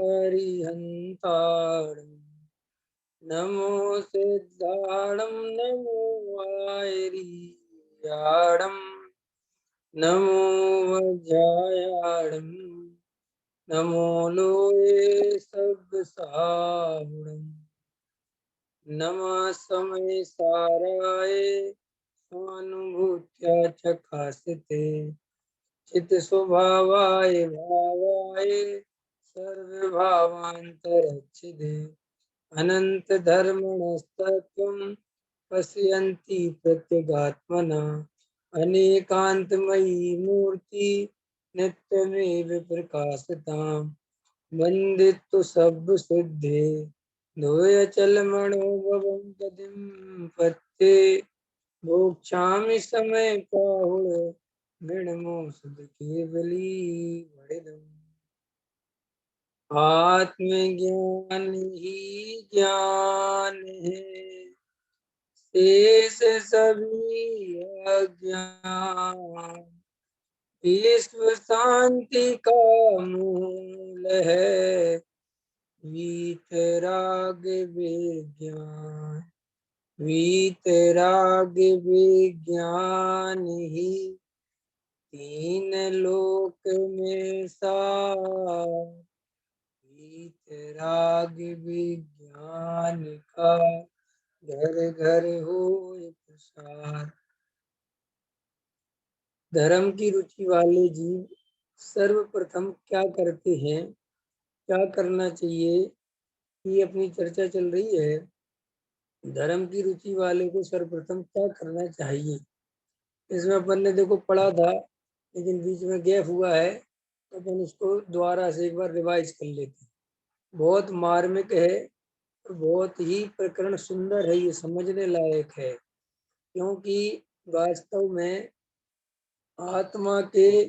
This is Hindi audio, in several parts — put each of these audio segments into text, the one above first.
अरिहन्तारम् नमो सिद्धाणं नमो वायरियाणं नमो वज्रायाणं नमो लोये सब्बसाहुणम् नमः समय साराय स्वानुभूत्या च खासिते चित स्वभावाय भावाय सर्वभावान्तरच्छिदे अनंत धर्मणस्तत्त्वं पश्यन्ति प्रत्यगात्मना अनेकान्तमयी मूर्ति नित्यमेव प्रकाशताम् वन्दितु सब सिद्धे द्वयचलमणोभवं गतिं पत्ते भोक्ष्यामि समय काहुल गणमोषध केवली वडिदम् आत्मज्ञान ही ज्ञान है शेष सभी अज्ञान विश्व शांति का मूल है वीतराग विज्ञान वीतराग विज्ञान ही तीन लोक में सार वीतराग विज्ञान का घर घर हो प्रसार। धर्म की रुचि वाले जीव सर्वप्रथम क्या करते हैं, क्या करना चाहिए, ये अपनी चर्चा चल रही है। धर्म की रुचि वाले को सर्वप्रथम क्या करना चाहिए, इसमें अपन ने देखो पढ़ा था, लेकिन बीच में गैप हुआ है, तो अपन उसको दोबारा से एक बार रिवाइज कर लेते हैं। बहुत मार्मिक है, बहुत ही प्रकरण सुंदर है, ये समझने लायक है, क्योंकि वास्तव में आत्मा के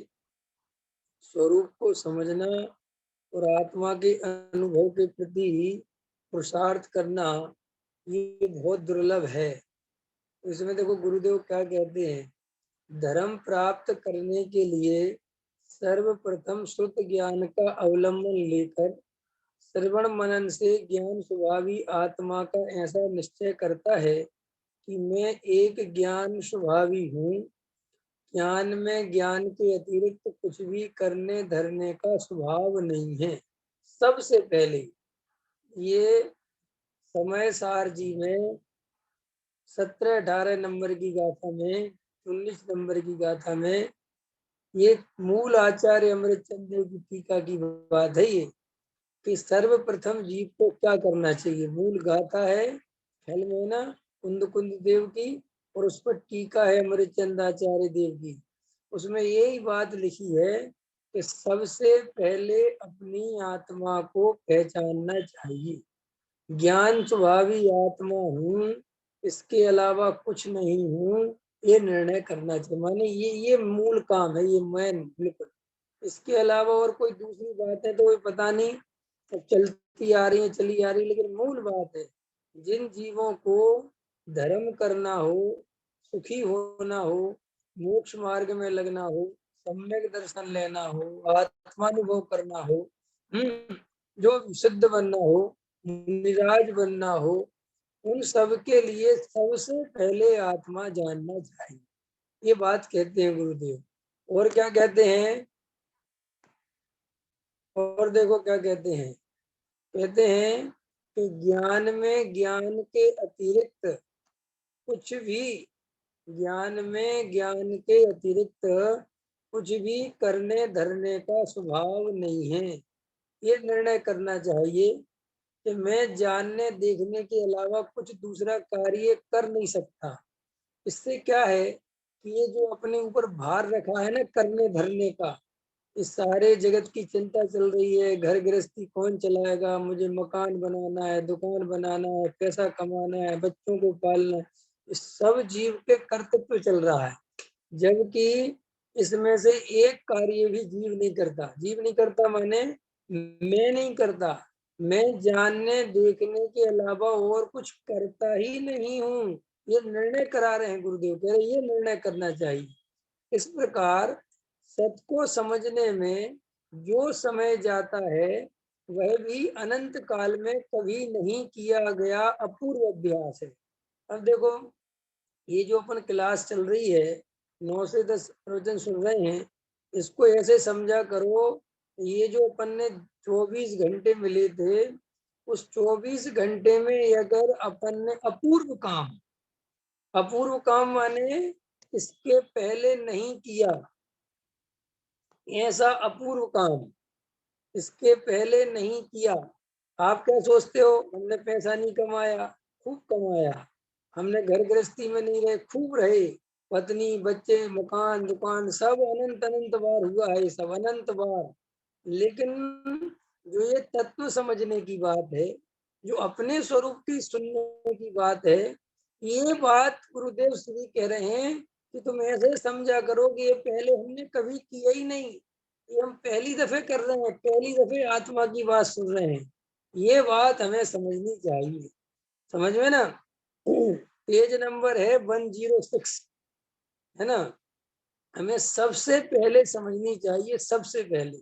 स्वरूप को समझना और आत्मा के अनुभव के प्रति पुरुषार्थ करना ये बहुत दुर्लभ है। इसमें देखो गुरुदेव क्या कहते हैं, धर्म प्राप्त करने के लिए सर्वप्रथम श्रुत ज्ञान का अवलंबन लेकर श्रवण मनन से ज्ञान स्वभावी आत्मा का ऐसा निश्चय करता है कि मैं एक ज्ञान स्वभावी हूँ। ज्ञान में ज्ञान के अतिरिक्त कुछ भी करने धरने का स्वभाव नहीं है। सबसे पहले ये समय सार जी में 17-18 नंबर की गाथा में 19 नंबर की गाथा में ये मूल आचार्य अमृतचंद देव की टीका की बात है, ये कि सर्वप्रथम जीव को क्या करना चाहिए। मूल गाथा है हेलमेना कुंद कुंद देव की, और उस पर टीका है अमृतचंद आचार्य देव की। उसमें यही बात लिखी है कि सबसे पहले अपनी आत्मा को पहचानना चाहिए। ज्ञान स्वभावी आत्मा हूँ, इसके अलावा कुछ नहीं हूँ, ये निर्णय करना चाहिए। माने ये मूल काम है, ये मैन बिल्कुल। इसके अलावा और कोई दूसरी बात है तो कोई पता नहीं, सब चलती आ रही है, चली आ रही है, लेकिन मूल बात है जिन जीवों को धर्म करना हो, सुखी होना हो, मोक्ष मार्ग में लगना हो, सम्यक दर्शन लेना हो, आत्मानुभव करना हो, जो सिद्ध बनना हो, निराज बनना हो, उन सब के लिए सबसे पहले आत्मा जानना चाहिए। ये बात कहते हैं गुरुदेव। और क्या कहते हैं, और देखो क्या कहते हैं, कहते हैं कि ज्ञान में ज्ञान के अतिरिक्त कुछ भी, ज्ञान में ज्ञान के अतिरिक्त कुछ भी करने धरने का स्वभाव नहीं है। ये निर्णय करना चाहिए कि मैं जानने देखने के अलावा कुछ दूसरा कार्य कर नहीं सकता। इससे क्या है कि ये जो अपने ऊपर भार रखा है ना करने धरने का, इस सारे जगत की चिंता चल रही है, घर गृहस्थी कौन चलाएगा, मुझे मकान बनाना है, दुकान बनाना है, पैसा कमाना है, बच्चों को पालना है, इस सब जीव के कर्तव्य चल रहा है। जबकि इसमें से एक कार्य भी जीव नहीं करता। जीव नहीं करता माने मैं नहीं करता, मैं जानने देखने के अलावा और कुछ करता ही नहीं हूँ। ये निर्णय करा रहे हैं गुरुदेव, कह रहे ये निर्णय करना चाहिए। इस प्रकार सत को समझने में जो समय जाता है वह भी अनंत काल में कभी नहीं किया गया अपूर्व अभ्यास है। अब देखो, ये जो अपन क्लास चल रही है, 9 से 10 प्रवचन सुन रहे हैं, इसको ऐसे समझा करो, ये जो अपन ने 24 घंटे मिले थे, उस 24 घंटे में अगर अपन ने अपूर्व काम माने इसके पहले नहीं किया, ऐसा अपूर्व काम इसके पहले नहीं किया। आप क्या सोचते हो, हमने पैसा नहीं कमाया? खूब कमाया। हमने घर गृहस्थी में नहीं रहे, खूब रहे। पत्नी, बच्चे, मकान, दुकान सब अनंत अनंत बार हुआ है, सब अनंत बार। लेकिन जो ये तत्व समझने की बात है, जो अपने स्वरूप की सुनने की बात है, ये बात गुरुदेव श्री कह रहे हैं कि तुम ऐसे समझा करो कि ये पहले हमने कभी किया ही नहीं, ये हम पहली दफे कर रहे हैं, पहली दफे आत्मा की बात सुन रहे हैं। ये बात हमें समझनी चाहिए, समझ में ना। पेज नंबर है 106, है ना। हमें सबसे पहले समझनी चाहिए, सबसे पहले।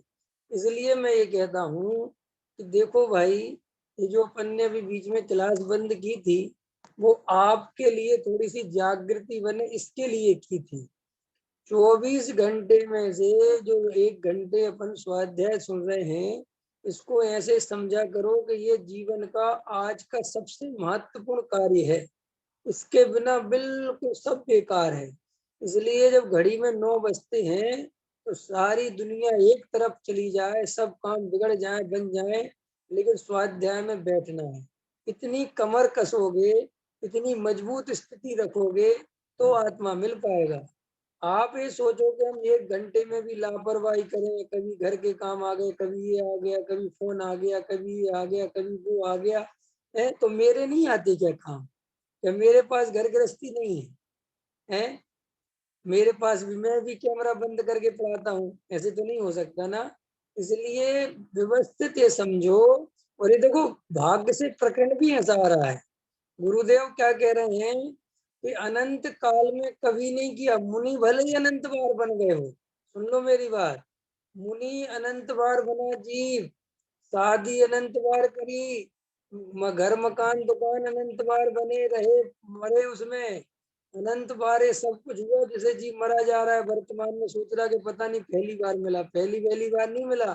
इसलिए मैं ये कहता हूँ कि देखो भाई, ये जो अपन ने अभी बीच में क्लास बंद की थी, वो आपके लिए थोड़ी सी जागृति बने इसके लिए की थी। 24 घंटे में से जो 1 घंटे अपन स्वाध्याय सुन रहे हैं, इसको ऐसे समझा करो कि ये जीवन का आज का सबसे महत्वपूर्ण कार्य है। इसके बिना बिल्कुल सब बेकार है। इसलिए जब घड़ी में 9 बजते हैं, तो सारी दुनिया एक तरफ चली जाए, सब काम बिगड़ जाए, बन जाए, लेकिन स्वाध्याय में बैठना है। इतनी कमर कसोगे, इतनी मजबूत स्थिति रखोगे, तो आत्मा मिल पाएगा। आप ये सोचो कि हम 1 घंटे में भी लापरवाही करें, कभी घर के काम आ गए, कभी ये आ गया, कभी फोन आ गया, कभी ये आ गया, कभी वो आ गया, है तो मेरे नहीं आते क्या काम? क्या मेरे पास घर गृहस्थी नहीं है? हैं? मेरे पास भी, मैं भी कैमरा बंद करके पढ़ाता हूँ, ऐसे तो नहीं हो सकता ना। इसलिए व्यवस्थित ये समझो। और ये देखो, भाग्य से प्रकरण भी ऐसा आ रहा है। गुरुदेव क्या कह रहे हैं कि अनंत काल में कभी नहीं किया। मुनि भले ही अनंत बार बन गए हो, सुन लो मेरी बात, मुनि अनंत बार बना, जीव शादी अनंत बार करी, घर मकान दुकान अनंत बार बने रहे, मरे उसमें अनंत बार, ये सब कुछ हुआ। जैसे जीव मरा जा रहा है, वर्तमान में सोच रहा कि पता नहीं पहली बार मिला, पहली बार नहीं मिला।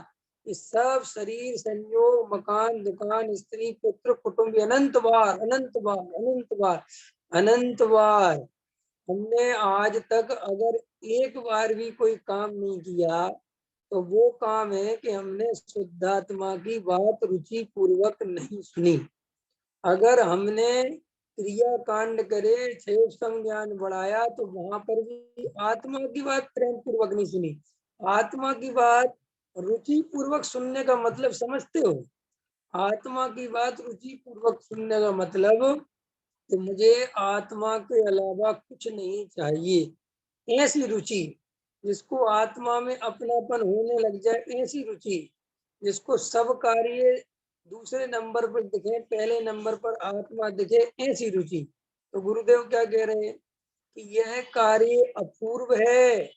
ये सब शरीर, संयोग, मकान दुकान, स्त्री पुत्र कुटुंब, अनंत बार अनंत बार अनंत बार अनंत बार। हमने आज तक अगर एक बार भी कोई काम नहीं किया, तो वो काम है कि हमने शुद्धात्मा की बात रुचि पूर्वक नहीं सुनी। अगर हमने क्रिया कांड करे, क्षेम ज्ञान बढ़ाया, तो वहां पर भी आत्मा की बात प्रेम पूर्वक नहीं सुनी। आत्मा की बात रुचि पूर्वक सुनने का मतलब समझते हो? आत्मा की बात रुचि पूर्वक सुनने का मतलब कि मुझे आत्मा के अलावा कुछ नहीं चाहिए, ऐसी रुचि जिसको आत्मा में अपनापन होने लग जाए, ऐसी रुचि जिसको सब कार्य दूसरे नंबर पर दिखे, पहले नंबर पर आत्मा दिखे, ऐसी रुचि। तो गुरुदेव क्या कह रहे हैं कि यह कार्य अपूर्व है,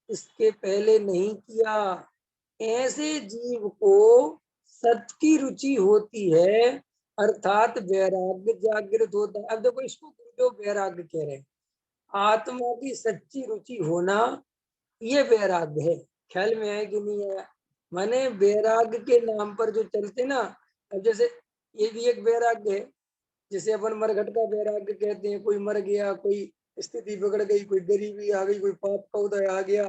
इसके पहले नहीं किया। ऐसे जीव को सत की रुचि होती है, अर्थात वैराग्य जागृत होता है। अब देखो, इसको गुरुदेव वैराग्य कह रहे हैं। आत्मा की सच्ची रुचि होना, ये वैराग्य है। ख्याल में है कि नहीं है? माने वैराग्य के नाम पर जो चलते ना, अब जैसे ये भी एक वैराग्य है। जैसे अपन मरघट का वैराग्य कहते हैं, कोई मर गया, कोई स्थिति बिगड़ गई, कोई गरीबी आ गई, कोई पाप का उदय आ गया,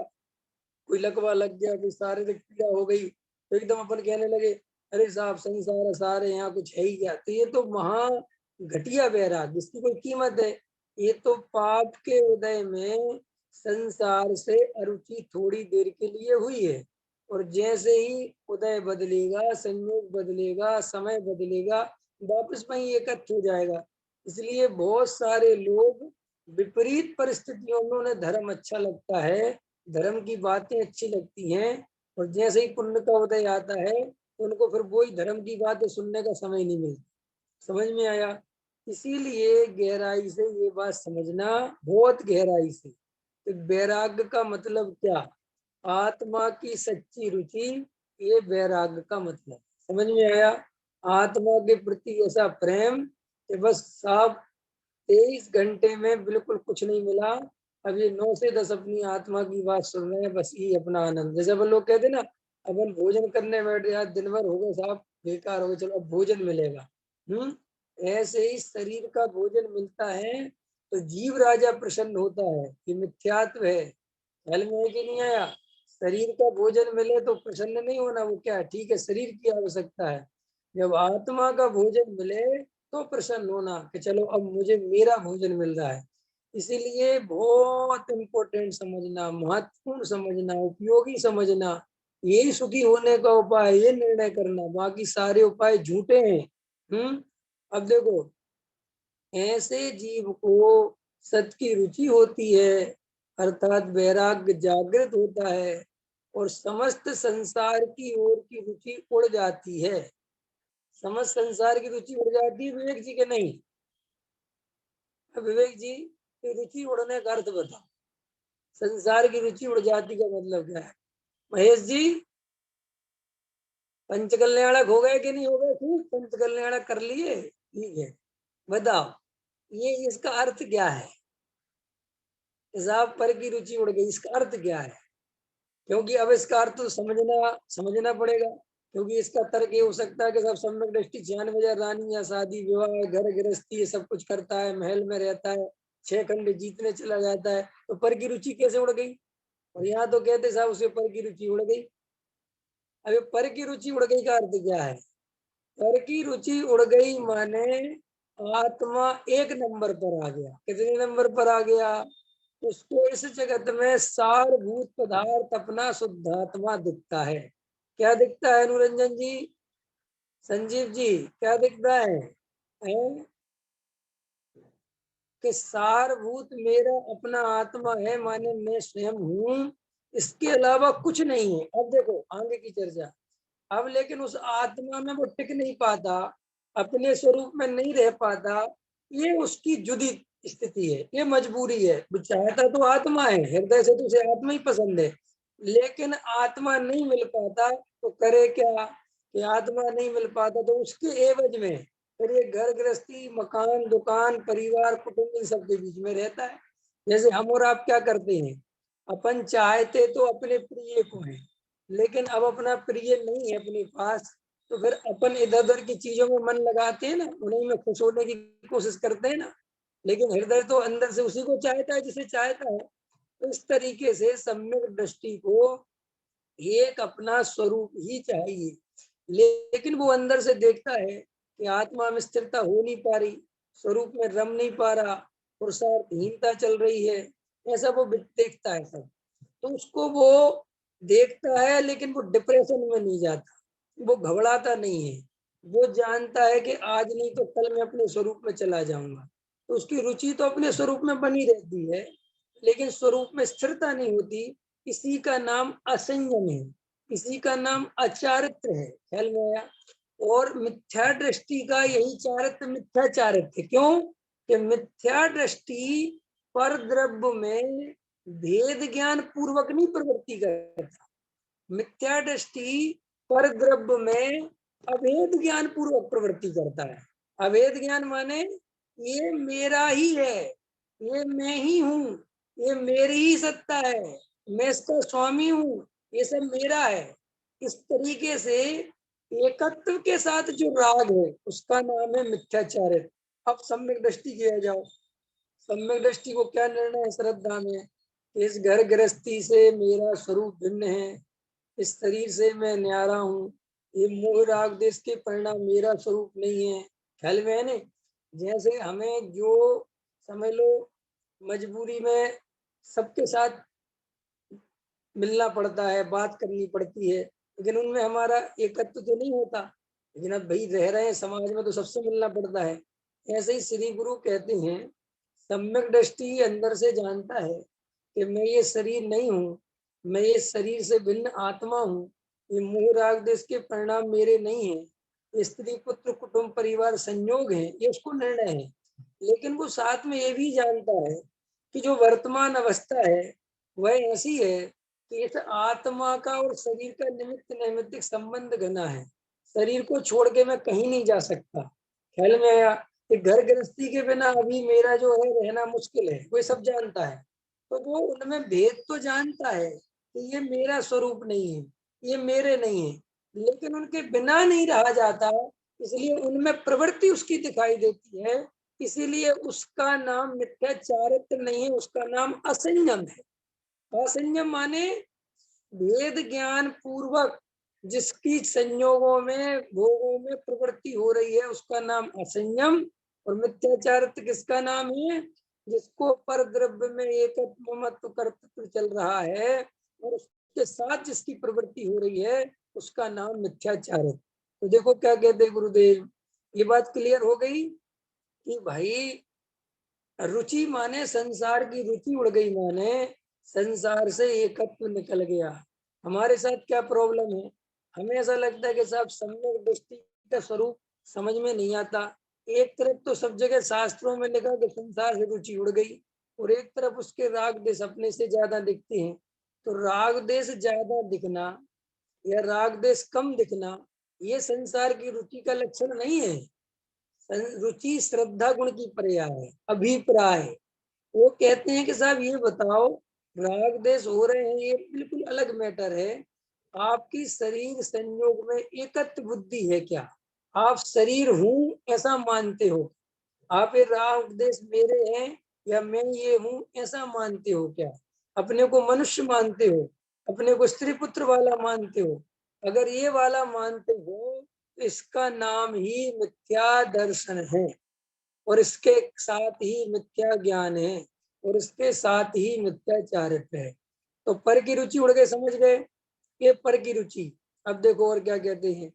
कोई लकवा लग गया, कोई शारीरिक पीड़ा हो गई, तो एकदम अपन कहने लगे, अरे साहब संसार सारे, यहाँ कुछ है ही क्या। तो ये तो महा घटिया वैराग्य, इसकी कोई कीमत है? ये तो पाप के उदय में संसार से अरुचि थोड़ी देर के लिए हुई है, और जैसे ही उदय बदलेगा, संयोग बदलेगा, समय बदलेगा, वापस वही एकत्र हो जाएगा। इसलिए बहुत सारे लोग विपरीत परिस्थितियों में उन्हें धर्म अच्छा लगता है, धर्म की बातें अच्छी लगती हैं, और जैसे ही पुण्य का उदय आता है, तो उनको फिर वही धर्म की बातें सुनने का समय नहीं मिलता। समझ में आया? इसीलिए गहराई से ये बात समझना, बहुत गहराई से। तो वैराग्य का मतलब क्या? आत्मा की सच्ची रुचि, ये वैराग्य का मतलब। समझ में आया? आत्मा के प्रति ऐसा प्रेम कि बस साहब 23 घंटे में बिल्कुल कुछ नहीं मिला, अब ये 9 से 10 अपनी आत्मा की बात सुन रहे हैं, बस ये अपना आनंद। जैसे अपन लोग कहते हैं ना, अपन भोजन करने बैठ गया, दिन भर हो गए साहब, बेकार हो गए, चलो अब भोजन मिलेगा। ऐसे ही शरीर का भोजन मिलता है तो जीव राजा प्रसन्न होता है, ये मिथ्यात्व है। ख्याल में है कि नहीं आया? शरीर का भोजन मिले तो प्रसन्न नहीं होना, वो क्या है, ठीक है, शरीर की आवश्यकता है। जब आत्मा का भोजन मिले तो प्रसन्न होना कि चलो अब मुझे मेरा भोजन मिल रहा है। इसीलिए बहुत इंपॉर्टेंट समझना, महत्वपूर्ण समझना, उपयोगी समझना, यही सुखी होने का उपाय, ये निर्णय करना, बाकी सारे उपाय झूठे हैं। अब देखो, ऐसे जीव को सत की रुचि होती है, अर्थात वैराग्य जागृत होता है और समस्त संसार की ओर की रुचि उड़ जाती है। समस्त संसार की रुचि उड़ जाती है विवेक जी के नहीं? विवेक जी की रुचि उड़ने का अर्थ बताओ। संसार की रुचि उड़ जाती का मतलब क्या है? महेश जी, पंचकल्याणक हो गए कि नहीं हो गए? खूब पंचकल्याणक कर लिए, ठीक है, बताओ ये इसका अर्थ क्या है? हिसाब पर की रुचि उड़ गई, इसका अर्थ क्या है? क्योंकि अब इसका अर्थ तो समझना पड़ेगा, क्योंकि इसका तर्क ये हो सकता है कि सब सम्यक दृष्टि 96 रानी या शादी विवाह घर गृहस्थी ये सब कुछ करता है, महल में रहता है, 6 खंड जीतने चला जाता है, तो पर की रुचि कैसे उड़ गई? और यहाँ तो कहते साहब उसे पर की रुचि उड़ गई। अभी पर की रुचि उड़ गई का अर्थ क्या है? पर की रुचि उड़ गई माने आत्मा एक नंबर पर आ गया। कितने नंबर पर आ गया? उसको इस जगत में सारभूत पदार्थ अपना शुद्धात्मा दिखता है। क्या दिखता है अनुरंजन जी, संजीव जी, क्या दिखता है? कि सारभूत मेरा अपना आत्मा है, माने मैं स्वयं हूँ, इसके अलावा कुछ नहीं है। अब देखो आगे की चर्चा। अब लेकिन उस आत्मा में वो टिक नहीं पाता, अपने स्वरूप में नहीं रह पाता, ये उसकी जुदी स्थिति है, ये मजबूरी है। वो चाहता तो आत्मा है, हृदय से तो उसे आत्मा ही पसंद है, लेकिन आत्मा नहीं मिल पाता तो करे क्या? कि आत्मा नहीं मिल पाता तो उसके एवज में फिर ये घर गृहस्थी मकान दुकान परिवार कुटुंब इन सबके बीच में रहता है। जैसे हम और आप क्या करते हैं, अपन चाहते तो अपने प्रिय को है, लेकिन अब अपना प्रिय नहीं है अपने पास, तो फिर अपन इधर उधर की चीजों में मन लगाते हैं ना, उन्हीं में खुश होने की कोशिश करते हैं ना, लेकिन हृदय तो अंदर से उसी को चाहता है जिसे चाहता है। तो इस तरीके से सम्यक दृष्टि को एक अपना स्वरूप ही चाहिए, लेकिन वो अंदर से देखता है कि आत्मा में स्थिरता हो नहीं पा रही, स्वरूप में रम नहीं पा रहा, पुरुषार्थहीनता चल रही है, ऐसा वो देखता है सब। तो उसको वो देखता है, लेकिन वो डिप्रेशन में नहीं जाता, वो घबराता नहीं है, वो जानता है कि आज नहीं तो कल मैं अपने स्वरूप में चला जाऊंगा। तो उसकी रुचि तो अपने स्वरूप में बनी रहती है, लेकिन स्वरूप में स्थिरता नहीं होती। इसी का नाम असंयम है, इसी का नाम अचारित्र है। ख्याल में आया? और मिथ्या दृष्टि का यही चारित्र मिथ्या चारित्र। क्यों? कि मिथ्या दृष्टि पर द्रव्य में भेद ज्ञान पूर्वक नहीं प्रवृत्ति करता, मिथ्या दृष्टि पर द्रव्य में अभेद ज्ञान पूर्वक प्रवृत्ति करता है। अभेद ज्ञान माने ये मेरा ही है, ये मैं ही हूँ, ये मेरी ही सत्ता है, मैं इसका स्वामी हूँ, ये सब मेरा है। इस तरीके से एकत्व के साथ जो राग है उसका नाम है मिथ्याचार्य। अब सम्यक दृष्टि किया जाओ। सम्यक दृष्टि को क्या निर्णय है श्रद्धा में? इस घर गृहस्थी से मेरा स्वरूप भिन्न है, इस शरीर से मैं न्यारा हूँ, ये मोह राग देश के परिणाम मेरा स्वरूप नहीं है। ख्याल में है ना? जैसे हमें जो समझ लो मजबूरी में सबके साथ मिलना पड़ता है, बात करनी पड़ती है, लेकिन उनमें हमारा एकत्व तो नहीं होता, लेकिन अब भाई रह रहे हैं समाज में तो सबसे मिलना पड़ता है। ऐसे ही श्री गुरु कहते हैं, सम्यक दृष्टि अंदर से जानता है कि मैं ये शरीर नहीं हूँ, मैं ये शरीर से भिन्न आत्मा हूँ, ये मोह राग देश के परिणाम मेरे नहीं है, स्त्री पुत्र कुटुंब परिवार संयोग है, ये उसको निर्णय है। लेकिन वो साथ में ये भी जानता है कि जो वर्तमान अवस्था है वह ऐसी है कि इस आत्मा का और शरीर का निमित्त नैमित्तिक संबंध घना है। शरीर को छोड़ के मैं कहीं नहीं जा सकता। ख्याल में आया कि घर गृहस्थी के बिना अभी मेरा जो है रहना मुश्किल है, कोई सब जानता है। तो वो उनमें भेद तो जानता है कि ये मेरा स्वरूप नहीं है, ये मेरे नहीं है, लेकिन उनके बिना नहीं रहा जाता, इसलिए उनमें प्रवृत्ति उसकी दिखाई देती है। इसीलिए उसका नाम मिथ्याचारित्र नहीं है, उसका नाम असंयम है। असंयम माने वेद ज्ञान पूर्वक जिसकी संयोगों में भोगों में प्रवृत्ति हो रही है, उसका नाम असंयम। और मिथ्याचारित्र किसका नाम है? जिसको पर द्रव्य में एकत्व ममत्व कर्तृत्व चल रहा है और उसके साथ जिसकी प्रवृत्ति हो रही है, उसका नाम मिथ्याचारित्र। तो देखो क्या कहते गुरुदेव, ये बात क्लियर हो गई कि भाई रुचि माने संसार की रुचि उड़ गई, माने संसार से एकत्व निकल गया। हमारे साथ क्या प्रॉब्लम है, हमें ऐसा लगता है कि साहब सम्यक दृष्टि का स्वरूप समझ में नहीं आता। एक तरफ तो सब जगह शास्त्रों में लिखा कि संसार से रुचि उड़ गई, और एक तरफ उसके राग देश अपने से ज्यादा दिखते हैं। तो राग देश ज्यादा दिखना या राग देश कम दिखना, ये संसार की रुचि का लक्षण नहीं है। रुचि श्रद्धा गुण की पर्याय है, अभिप्राय। वो कहते हैं कि साहब ये बताओ, राग देश हो रहे हैं, ये बिल्कुल अलग मैटर है। आपकी शरीर संयोग में एकत्व बुद्धि है क्या? आप शरीर हूं ऐसा मानते हो? आप ये राग देश मेरे हैं या मैं ये हूं ऐसा मानते हो क्या? अपने को मनुष्य मानते हो? अपने को स्त्री पुत्र वाला मानते हो? अगर ये वाला मानते हो तो इसका नाम ही मिथ्या दर्शन है, और इसके साथ ही मिथ्या ज्ञान है, और इसके साथ ही मिथ्याचारित्र है। तो पर की रुचि उड़ गए, समझ गए? ये पर की रुचि। अब देखो और क्या कहते हैं,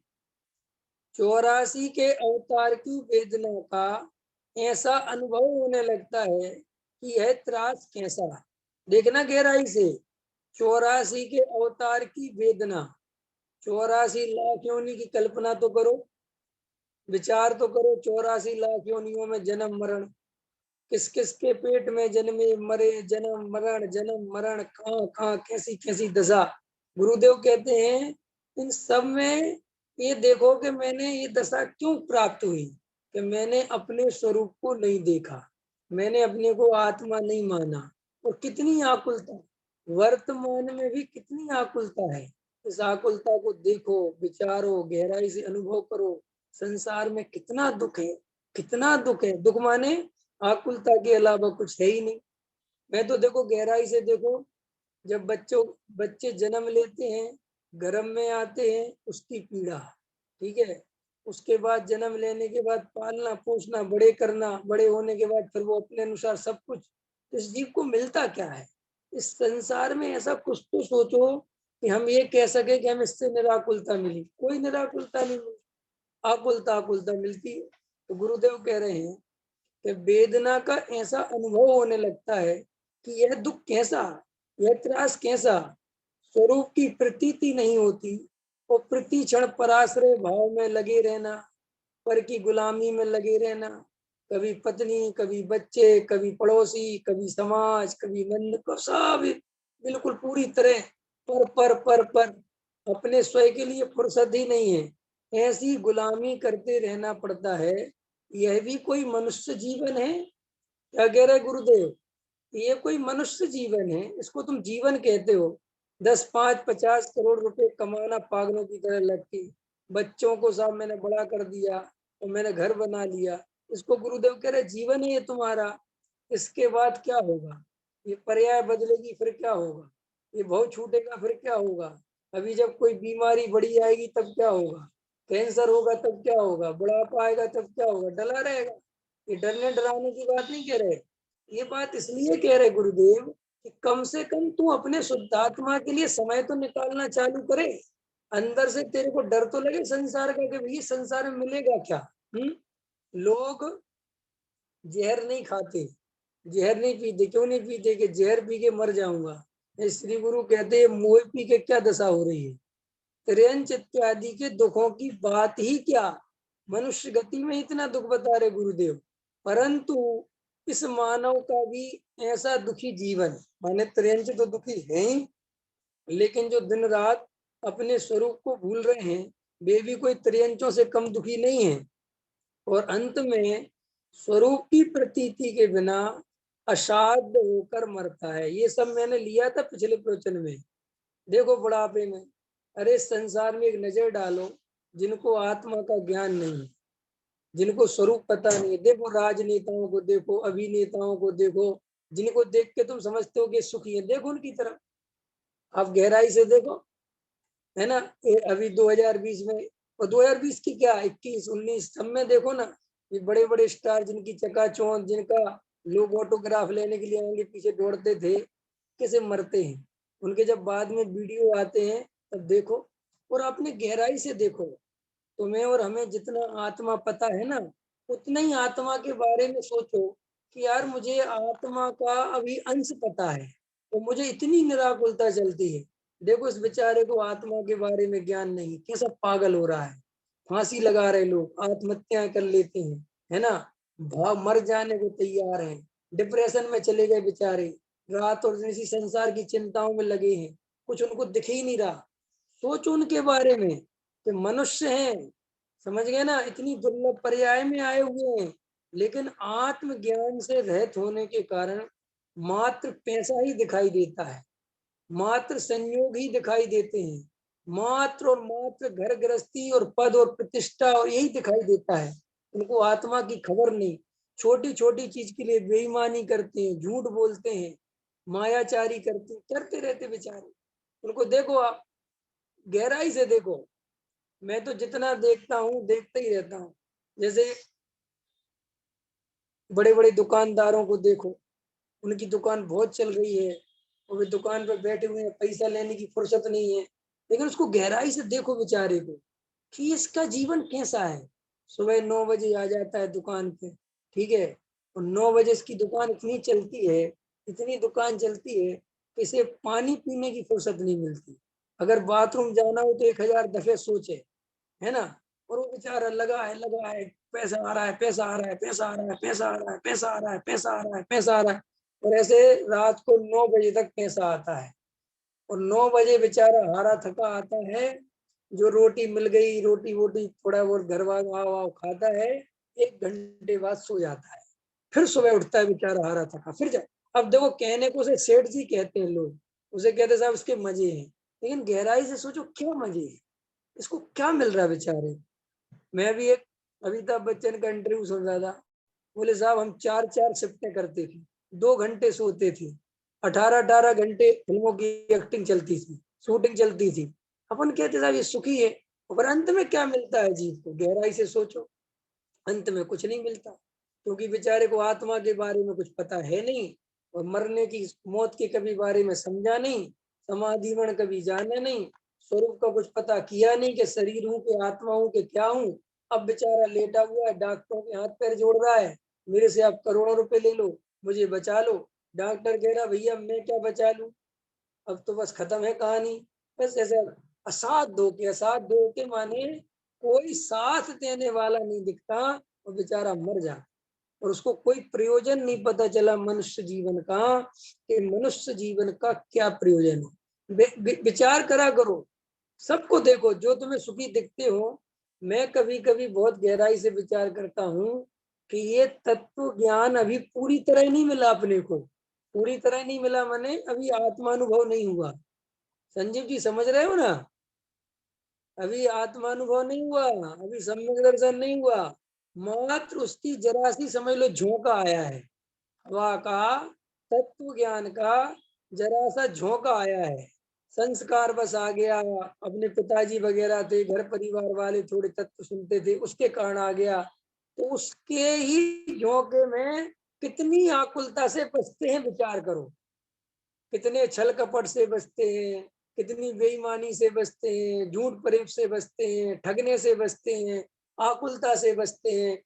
84 के अवतार की वेदना का ऐसा अनुभव होने लगता है कि यह त्रास कैसा। देखना गहराई से, 84 के अवतार की वेदना, 84 लाख योनि की कल्पना तो करो, विचार तो करो। 84 लाख योनियों में जन्म मरण, किस किस के पेट में जन्मे मरे, जन्म मरण, कहाँ कहाँ कैसी कैसी दशा। गुरुदेव कहते हैं इन सब में ये देखो कि मैंने ये दशा क्यों प्राप्त हुई, कि मैंने अपने स्वरूप को नहीं देखा, मैंने अपने को आत्मा नहीं माना। और कितनी आकुलता, वर्तमान में भी कितनी आकुलता है। इस आकुलता को देखो, विचारो, गहराई से अनुभव करो। संसार में कितना दुख है, कितना दुख है। दुख माने आकुलता के अलावा कुछ है ही नहीं। मैं तो देखो गहराई से देखो, जब बच्चे जन्म लेते हैं, गर्भ में आते हैं, उसकी पीड़ा, ठीक है। उसके बाद जन्म लेने के बाद पालना पोसना, बड़े करना, बड़े होने के बाद फिर वो अपने अनुसार सब कुछ। इस जीव को मिलता क्या है इस संसार में? ऐसा कुछ तो सोचो कि हम ये कह सके कि हम इससे निराकुलता मिली। कोई निराकुलता नहीं मिली, आकुलता आकुलता मिलती है। तो गुरुदेव कह रहे हैं कि वेदना का ऐसा अनुभव होने लगता है कि यह दुख कैसा, यह त्रास कैसा। स्वरूप की प्रतीति नहीं होती, और प्रति क्षण पराश्रय भाव में लगे रहना, पर की गुलामी में लगे रहना। कभी पत्नी, कभी बच्चे, कभी पड़ोसी, कभी समाज, कभी मन को सब बिल्कुल पूरी तरह पर अपने स्वयं के लिए फुर्सत ही नहीं है। ऐसी गुलामी करते रहना पड़ता है। यह भी कोई मनुष्य जीवन है? क्या कह रहे गुरुदेव, ये कोई मनुष्य जीवन है? इसको तुम जीवन कहते हो? 10, 5, 50 करोड़ रुपए कमाना पागलों की तरह लगती, बच्चों को साहब मैंने बड़ा कर दिया और मैंने घर बना लिया, इसको गुरुदेव कह रहे जीवन है ये तुम्हारा? इसके बाद क्या होगा? ये पर्याय बदलेगी फिर क्या होगा? ये भाव छूटेगा फिर क्या होगा? अभी जब कोई बीमारी बड़ी आएगी तब क्या होगा? कैंसर होगा तब क्या होगा? बुढ़ापा आएगा तब क्या होगा? डला रहेगा। ये डरने डराने की बात नहीं कह रहे, ये बात इसलिए कह रहे गुरुदेव कि कम से कम तू अपने शुद्धात्मा के लिए समय तो निकालना चालू करे। अंदर से तेरे को डर तो लगे संसार का कि भाई संसार में मिलेगा क्या। लोग जहर नहीं खाते, जहर नहीं पीते, क्यों नहीं पीते? कि जहर पी के मर जाऊंगा। श्री गुरु कहते हैं मोह पी के क्या दशा हो रही है। त्रियंच इत्यादि के दुखों की बात ही क्या, मनुष्य गति में इतना दुख बता रहे गुरुदेव। परंतु इस मानव का भी ऐसा दुखी जीवन, माने त्रियंच तो दुखी है ही, लेकिन जो दिन रात अपने स्वरूप को भूल रहे हैं, वे भी कोई त्रियंचों से कम दुखी नहीं है, और अंत में स्वरूप की प्रतीति के बिना असाध्य होकर मरता है। ये सब मैंने लिया था पिछले प्रवचन में। देखो बुढ़ापे में, अरे संसार में एक नजर डालो, जिनको आत्मा का ज्ञान नहीं है, जिनको स्वरूप पता नहीं है, देखो राजनेताओं को देखो, अभिनेताओं को देखो, जिनको देख के तुम समझते हो कि सुखी है, देखो उनकी तरफ, आप गहराई से देखो, है ना। अभी 2020 में, और 2020 की क्या, 21 19 सब में देखो ना, ये बड़े बड़े स्टार जिनकी चकाचौंध, जिनका लोग ऑटोग्राफ लेने के लिए आगे पीछे दौड़ते थे, कैसे मरते हैं। उनके जब बाद में वीडियो आते हैं तब देखो, और अपने गहराई से देखो। तुम्हें और हमें जितना आत्मा पता है ना, उतना ही आत्मा के बारे में सोचो कि यार मुझे आत्मा का अभी अंश पता है, तो मुझे इतनी निराकुलता चलती है। देखो इस बेचारे को आत्मा के बारे में ज्ञान नहीं, कैसा पागल हो रहा है, फांसी लगा रहे लोग, आत्महत्या कर लेते हैं, है ना, भाव मर जाने को तैयार हैं, डिप्रेशन में चले गए बेचारे, रात और दिन इसी संसार की चिंताओं में लगे हैं, कुछ उनको दिख ही नहीं रहा। सोचो उनके बारे में कि मनुष्य हैं, समझ गए ना, इतनी दुर्लभ पर्याय में आए हुए हैं, लेकिन आत्मज्ञान से रहित होने के कारण मात्र पैसा ही दिखाई देता है, मात्र संयोग ही दिखाई देते हैं, मात्र और मात्र घर गृहस्थी और पद और प्रतिष्ठा और यही दिखाई देता है। उनको आत्मा की खबर नहीं, छोटी छोटी चीज के लिए बेईमानी करते हैं, झूठ बोलते हैं, मायाचारी करते रहते बेचारे। उनको देखो आप, गहराई से देखो। मैं तो जितना देखता हूँ देखते ही रहता हूँ। जैसे बड़े बड़े दुकानदारों को देखो, उनकी दुकान बहुत चल रही है, और वे दुकान पर बैठे हुए हैं, पैसा लेने की फुर्सत नहीं है, लेकिन उसको गहराई से देखो बेचारे को कि इसका जीवन कैसा है। सुबह 9 बजे आ जाता है दुकान पे, ठीक है, और 9 बजे इसकी दुकान इतनी चलती है, इतनी दुकान चलती है कि इसे पानी पीने की फुर्सत नहीं मिलती। अगर बाथरूम जाना हो तो 1000 दफे सोचे, है ना। और वो बेचारा लगा है, पैसा आ रहा है, पैसा आ रहा है, पैसा आ रहा है, पैसा आ रहा है, पैसा आ रहा है, पैसा आ रहा है, पैसा आ रहा है, और ऐसे रात को 9 बजे तक पैसा आता है। और 9 बजे बेचारा हारा थका आता है, जो रोटी मिल गई, रोटी वोटी थोड़ा बहुत घर वाव खाता है, 1 घंटे बाद सो जाता है, फिर सुबह उठता है बेचारा हारा थका, फिर जा। अब देखो कहने को उसे सेठ जी कहते हैं लोग, उसे कहते साहब उसके मजे हैं, लेकिन गहराई से सोचो क्या मजे है, इसको क्या मिल रहा है बेचारे। मैं भी एक अमिताभ बच्चन का इंटरव्यू सुन रहा था, बोले साहब हम 4 4 शिफ्टें करते थे, 2 घंटे सोते थे, 18 18 घंटे फिल्मों की एक्टिंग चलती थी, शूटिंग चलती थी। अपन कहते साहब ये सुखी है, और अंत में क्या मिलता है जीव को, गहराई से सोचो, अंत में कुछ नहीं मिलता, क्योंकि बेचारे को आत्मा के बारे में कुछ पता है नहीं, और मरने की मौत के कभी बारे में समझा नहीं, समाधिवण कभी जाना नहीं, स्वरूप का कुछ पता किया नहीं कि शरीर हूँ कि आत्मा हूँ कि क्या हूँ। अब बेचारा लेटा हुआ है, डॉक्टरों के हाथ पैर जोड़ रहा है, मेरे से आप करोड़ों रुपए ले लो, मुझे बचा लो। डॉक्टर कह रहा भैया मैं क्या बचा लूं, अब तो बस खत्म है कहानी। बस ऐसे असाध धो के माने कोई साथ देने वाला नहीं दिखता, और बेचारा मर जाता, और उसको कोई प्रयोजन नहीं पता चला मनुष्य जीवन का, कि मनुष्य जीवन का क्या प्रयोजन है। विचार करा करो, सबको देखो जो तुम्हें सुखी दिखते हो। मैं कभी कभी बहुत गहराई से विचार करता हूँ कि ये तत्व ज्ञान अभी पूरी तरह नहीं मिला अपने को, पूरी तरह नहीं मिला माने अभी आत्मानुभव नहीं हुआ। संजीव जी समझ रहे हो ना, अभी आत्मानुभव नहीं हुआ, अभी सम्यक दर्शन नहीं हुआ, मात्र उसकी जरा सी समझ लो झोंका आया है, हवा का, तत्व ज्ञान का जरा सा झोंका आया है, संस्कार बस आ गया। अपने पिताजी वगैरह थे, घर परिवार वाले थोड़े तत्व सुनते थे, उसके कारण आ गया। तो उसके ही झोंके में कितनी आकुलता से बचते हैं, विचार करो, कितने छल कपट से बचते हैं, कितनी बेईमानी से बचते हैं, झूठ फरेब से बचते हैं, ठगने से बचते हैं, आकुलता से बचते हैं,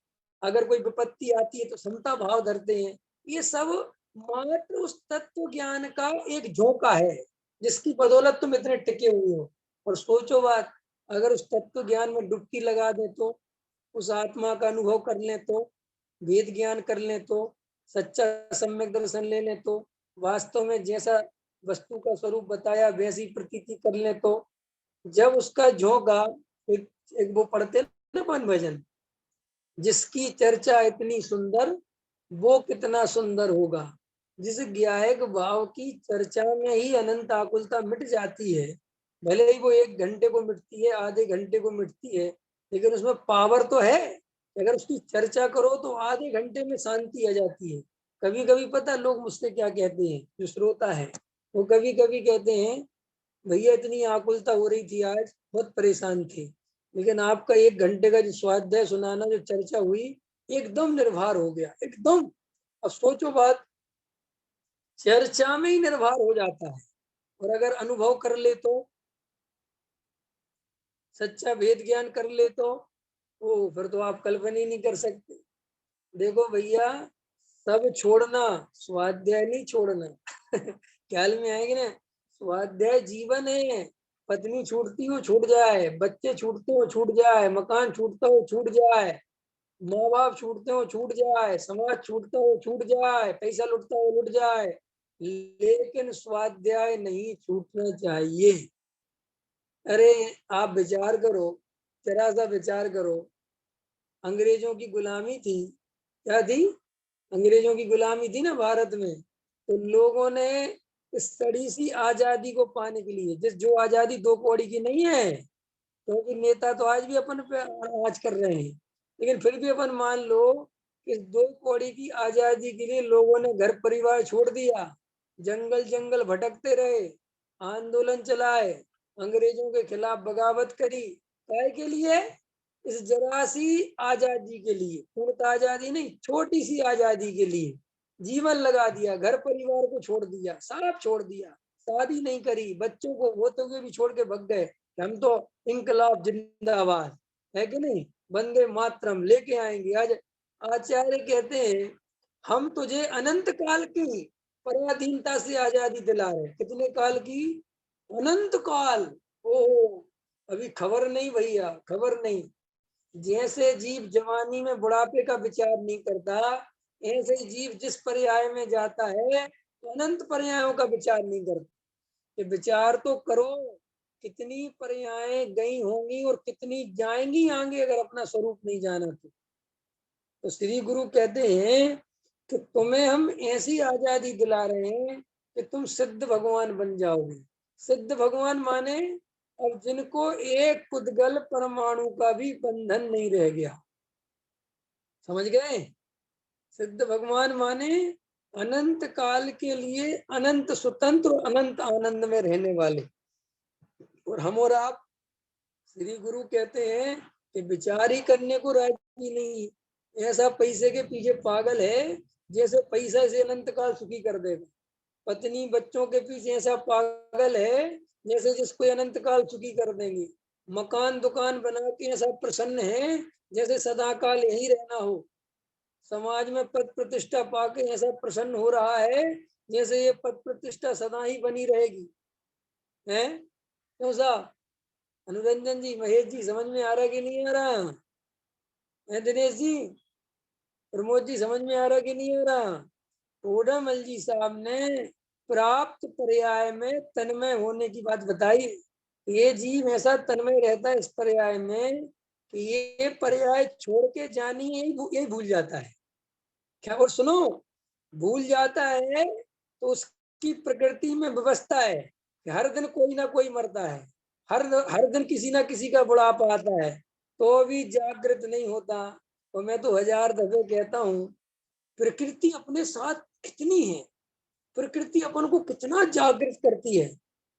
अगर कोई विपत्ति आती है तो समता भाव धरते हैं। ये सब मात्र उस तत्व ज्ञान का एक झोंका है, जिसकी बदौलत तुम इतने टिके हुए हो। और सोचो बात, अगर उस तत्व ज्ञान में डुबकी लगा दे तो, उस आत्मा का अनुभव कर ले तो, वेद ज्ञान कर ले तो, सच्चा सम्यक दर्शन ले ले तो, वास्तव में जैसा वस्तु का स्वरूप बताया वैसी प्रतीति कर ले तो, जब उसका झोंका एक एक वो पढ़ते ना अपन भजन, जिसकी चर्चा इतनी सुंदर वो कितना सुंदर होगा। जिस ज्ञायक भाव की चर्चा में ही अनंत आकुलता मिट जाती है, भले ही वो 1 घंटे को मिटती है, आधे घंटे को मिटती है, लेकिन उसमें पावर तो है। अगर उसकी चर्चा करो तो आधे घंटे में शांति आ जाती है। कभी कभी पता है लोग मुझसे क्या कहते हैं, जो श्रोता है वो कभी कभी कहते हैं, भैया इतनी आकुलता हो रही थी आज, बहुत परेशान थे, लेकिन आपका 1 घंटे का जो स्वाध्याय सुनाना, जो चर्चा हुई, एकदम निर्भर हो गया एकदम। अब सोचो बात, चर्चा में ही निर्भर हो जाता है। और अगर अनुभव कर ले तो, सच्चा वेद ज्ञान कर ले तो, ओ फिर तो आप कल्पना ही नहीं कर सकते। देखो भैया, सब छोड़ना, स्वाध्याय नहीं छोड़ना। ख्याल में आएगी ना, स्वाध्याय जीवन है। पत्नी छूटती हो छूट जाए, बच्चे छूटते हो छूट जाए, मकान छूटता हो छूट जाए, माँ बाप छूटते हो छूट जाए, समाज छूटता हो छूट जाए, पैसा लुटता हो लुट जाए, लेकिन स्वाध्याय नहीं छूटना चाहिए। अरे आप विचार करो, जरा सा विचार करो, अंग्रेजों की गुलामी थी, क्या थी? अंग्रेजों की गुलामी थी ना भारत में। तो लोगों ने इस सड़ी सी आजादी को पाने के लिए, जिस जो आजादी 2 कौड़ी की नहीं है, क्योंकि तो नेता तो आज भी अपन पे आज कर रहे हैं, लेकिन फिर भी अपन मान लो कि 2 कौड़ी की आजादी के लिए लोगों ने घर परिवार छोड़ दिया, जंगल जंगल भटकते रहे, आंदोलन चलाए, अंग्रेजों के खिलाफ बगावत करी, काय के लिए? इस जरा सी आजादी के लिए, पूर्ण आजादी नहीं, छोटी सी आजादी के लिए जीवन लगा दिया, घर परिवार को छोड़ दिया, सब छोड़ दिया, शादी नहीं करी, बच्चों को होते हुए भी छोड़ के भग गए। हम तो इंकलाब जिंदाबाद है कि नहीं, वंदे मातरम लेके आएंगे। आज आचार्य कहते हैं, हम तुझे अनंत काल की पराधीनता से आजादी दिला रहे। कितने काल की? अनंत काल। ओहो, अभी खबर नहीं भैया, खबर नहीं। जैसे जीव जवानी में बुढ़ापे का विचार नहीं करता, ऐसे ही जीव जिस पर्याय में जाता है तो अनंत पर्यायों का विचार नहीं करता। कि विचार तो करो, कितनी पर्यायें गई होंगी और कितनी जाएंगी आगे, अगर अपना स्वरूप नहीं जाना तो श्री गुरु कहते हैं कि तुम्हें हम ऐसी आजादी दिला रहे हैं कि तुम सिद्ध भगवान बन जाओगे। सिद्ध भगवान माने अब जिनको एक पुद्गल परमाणु का भी बंधन नहीं रह गया। समझ गए? सिद्ध भगवान माने अनंत काल के लिए अनंत स्वतंत्र और अनंत आनंद में रहने वाले। और हम और आप, श्री गुरु कहते हैं कि विचार ही करने को राजी नहीं, ऐसा पैसे के पीछे पागल है जैसे पैसा से अनंत काल सुखी कर देगा। पत्नी बच्चों के पीछे ऐसा पागल है जैसे जिसको अनंत काल सुखी कर देंगे। मकान दुकान बना के ऐसा प्रसन्न है जैसे सदा काल यही रहना हो। समाज में पद प्रतिष्ठा पाके ऐसा प्रसन्न हो रहा है जैसे ये पद प्रतिष्ठा सदा ही बनी रहेगी। है क्यों सा? अनुरंजन जी, महेश जी, समझ में आ रहा कि नहीं आ रहा है? दिनेश जी, प्रमोद जी, समझ में आ रहा कि नहीं आ रहा? टोडामल जी साहब ने प्राप्त पर्याय में तन्मय होने की बात बताई। ये जीव ऐसा तन्मय रहता है इस पर्याय में कि ये पर्याय छोड़ के जानी यही भूल जाता है। क्या? और सुनो, भूल जाता है तो उसकी प्रकृति में व्यवस्था है कि हर दिन कोई ना कोई मरता है, हर दिन किसी ना किसी का बुढ़ापा आता है, तो भी जागृत नहीं होता। और मैं तो 1000 दफे कहता हूँ, प्रकृति अपने साथ कितनी है, प्रकृति अपन को कितना जागृत करती है,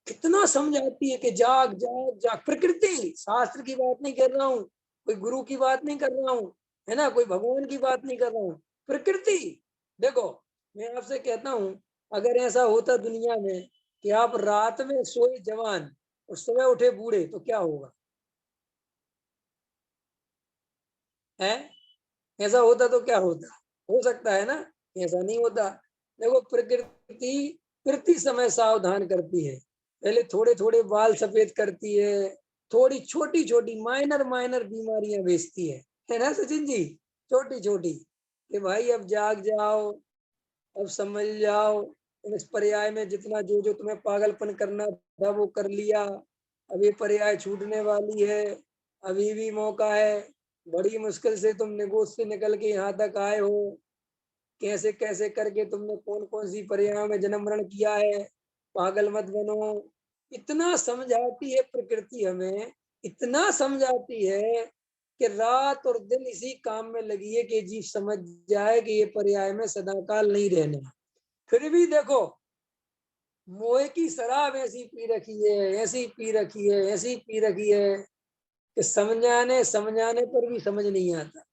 कितना समझाती है कि जाग जाग जाग। प्रकृति, शास्त्र की बात नहीं कर रहा हूँ, कोई गुरु की बात नहीं कर रहा हूँ, है ना, कोई भगवान की बात नहीं कर रहा हूँ, प्रकृति। देखो, मैं आपसे कहता हूँ, अगर ऐसा होता दुनिया में कि आप रात में सोए जवान और सुबह उठे बूढ़े, तो क्या होगा? है? ऐसा होता तो क्या होता? हो सकता है ना? ऐसा नहीं होता। देखो, प्रकृति प्रति समय सावधान करती है। पहले थोड़े थोड़े बाल सफेद करती है, थोड़ी छोटी छोटी माइनर माइनर बीमारियां भेजती है ना सचिन जी? छोटी छोटी, कि भाई अब जाग जाओ, अब समझ जाओ, इस पर्याय में जितना जो जो तुम्हें पागलपन करना था वो कर लिया, अब ये पर्याय छूटने वाली है, अभी भी मौका है, बड़ी मुश्किल से तुम निगोज से निकल के यहाँ तक आए हो, कैसे कैसे करके तुमने कौन कौन सी पर्यायों में जन्म ग्रहण किया है, पागल मत बनो। इतना समझाती है प्रकृति हमें, इतना समझाती है कि रात और दिन इसी काम में लगी है कि जीव समझ जाए कि ये पर्याय में सदाकाल नहीं रहना। फिर भी देखो, मोह की शराब ऐसी पी रखी है, ऐसी पी रखी है, ऐसी पी रखी है कि समझाने समझाने पर भी समझ नहीं आता।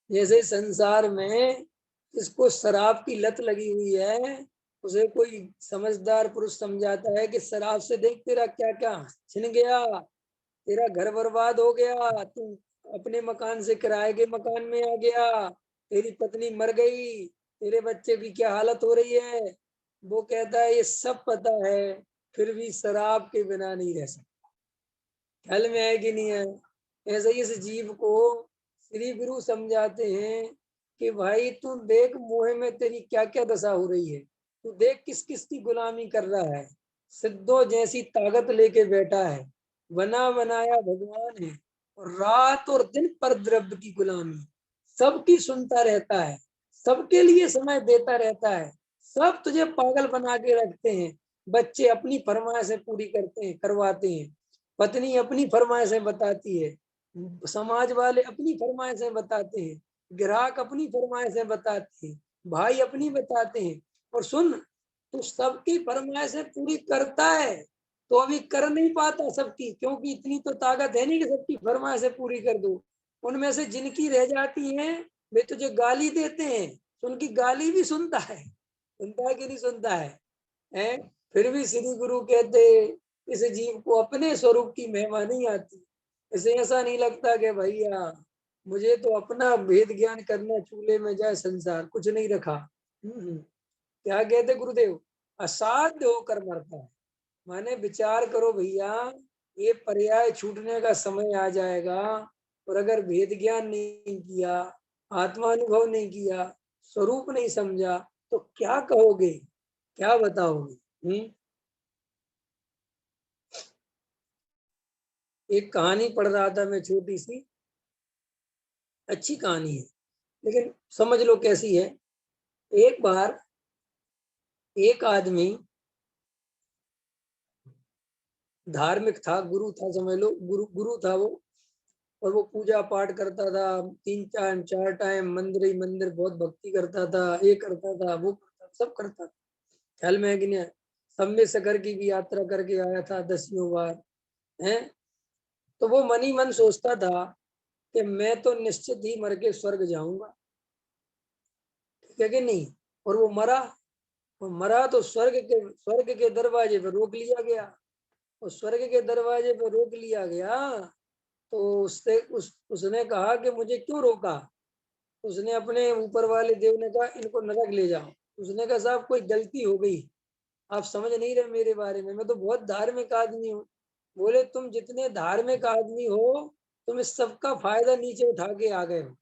जैसे संसार में जिसको शराब की लत लगी हुई है, उसे कोई समझदार पुरुष समझाता है कि शराब से देख तेरा क्या क्या छिन गया, तेरा घर बर्बाद हो गया, तू अपने मकान से किराए के मकान में आ गया, तेरी पत्नी मर गई, तेरे बच्चे की क्या हालत हो रही है। वो कहता है ये सब पता है, फिर भी शराब के बिना नहीं रह सकता। ख्याल में है कि नहीं है? ऐसे ही इस जीव को श्री गुरु समझाते हैं कि भाई तू देख मोह में तेरी क्या क्या दशा हो रही है, तू देख किस किस की गुलामी कर रहा है। सिद्धो जैसी ताकत लेके बैठा है, बना बनाया भगवान है, और रात और दिन पर द्रव्य की गुलामी, सबकी सुनता रहता है, सबके लिए समय देता रहता है, सब तुझे पागल बना के रखते हैं। बच्चे अपनी फरमाइशें पूरी करते हैं, करवाते हैं, पत्नी अपनी फरमाइशें बताती है, समाज वाले अपनी फरमाइशें बताते हैं, ग्राहक अपनी फरमाइशें बताते हैं, भाई अपनी बताते हैं। और सुन, तू सबकी फरमाइशें पूरी करता है तो अभी कर नहीं पाता सबकी, क्योंकि इतनी तो ताकत है नहीं कि सबकी फरमाइशें पूरी कर दो। उनमें से जिनकी रह जाती हैं वे तुझे गाली देते हैं, तो उनकी गाली भी सुनता है कि नहीं सुनता है? फिर भी श्री गुरु कहते इस जीव को अपने स्वरूप की महिमा नहीं आती। इसे ऐसा नहीं लगता कि भैया मुझे तो अपना भेद ज्ञान करना, चूल्हे में जाए संसार, कुछ नहीं रखा। क्या कहते गुरुदेव? असाध्य होकर मरता है। माने विचार करो भैया, ये पर्याय छूटने का समय आ जाएगा, और अगर भेद ज्ञान नहीं किया, आत्मानुभव नहीं किया, स्वरूप नहीं समझा, तो क्या कहोगे, क्या बताओगे? एक कहानी पढ़ रहा था मैं, छोटी सी, अच्छी कहानी है, लेकिन समझ लो कैसी है। एक बार एक आदमी धार्मिक था, गुरु था, समझ लो गुरु गुरु था वो, और वो पूजा पाठ करता था, 3 टाइम 4 टाइम मंदिर ही मंदिर, बहुत भक्ति करता था, ये करता था, वो करता, सब करता था। ख्याल में है कि नहीं? सब में सकर की भी यात्रा करके आया था 10 बार है। तो वो मन ही मन सोचता था कि मैं तो निश्चित ही मर के स्वर्ग जाऊंगा, ठीक है कि नहीं? और वो मरा तो स्वर्ग के दरवाजे पर रोक लिया गया। और स्वर्ग के दरवाजे पर रोक लिया गया तो उसने कहा कि मुझे क्यों रोका? उसने अपने ऊपर वाले देव ने कहा इनको नरक ले जाओ। उसने कहा साहब कोई गलती हो गई, आप समझ नहीं रहे मेरे बारे में, मैं तो बहुत धार्मिक आदमी हूँ। बोले तुम जितने धार्मिक आदमी हो, तुम इस सबका फायदा नीचे उठा के आ गए हो,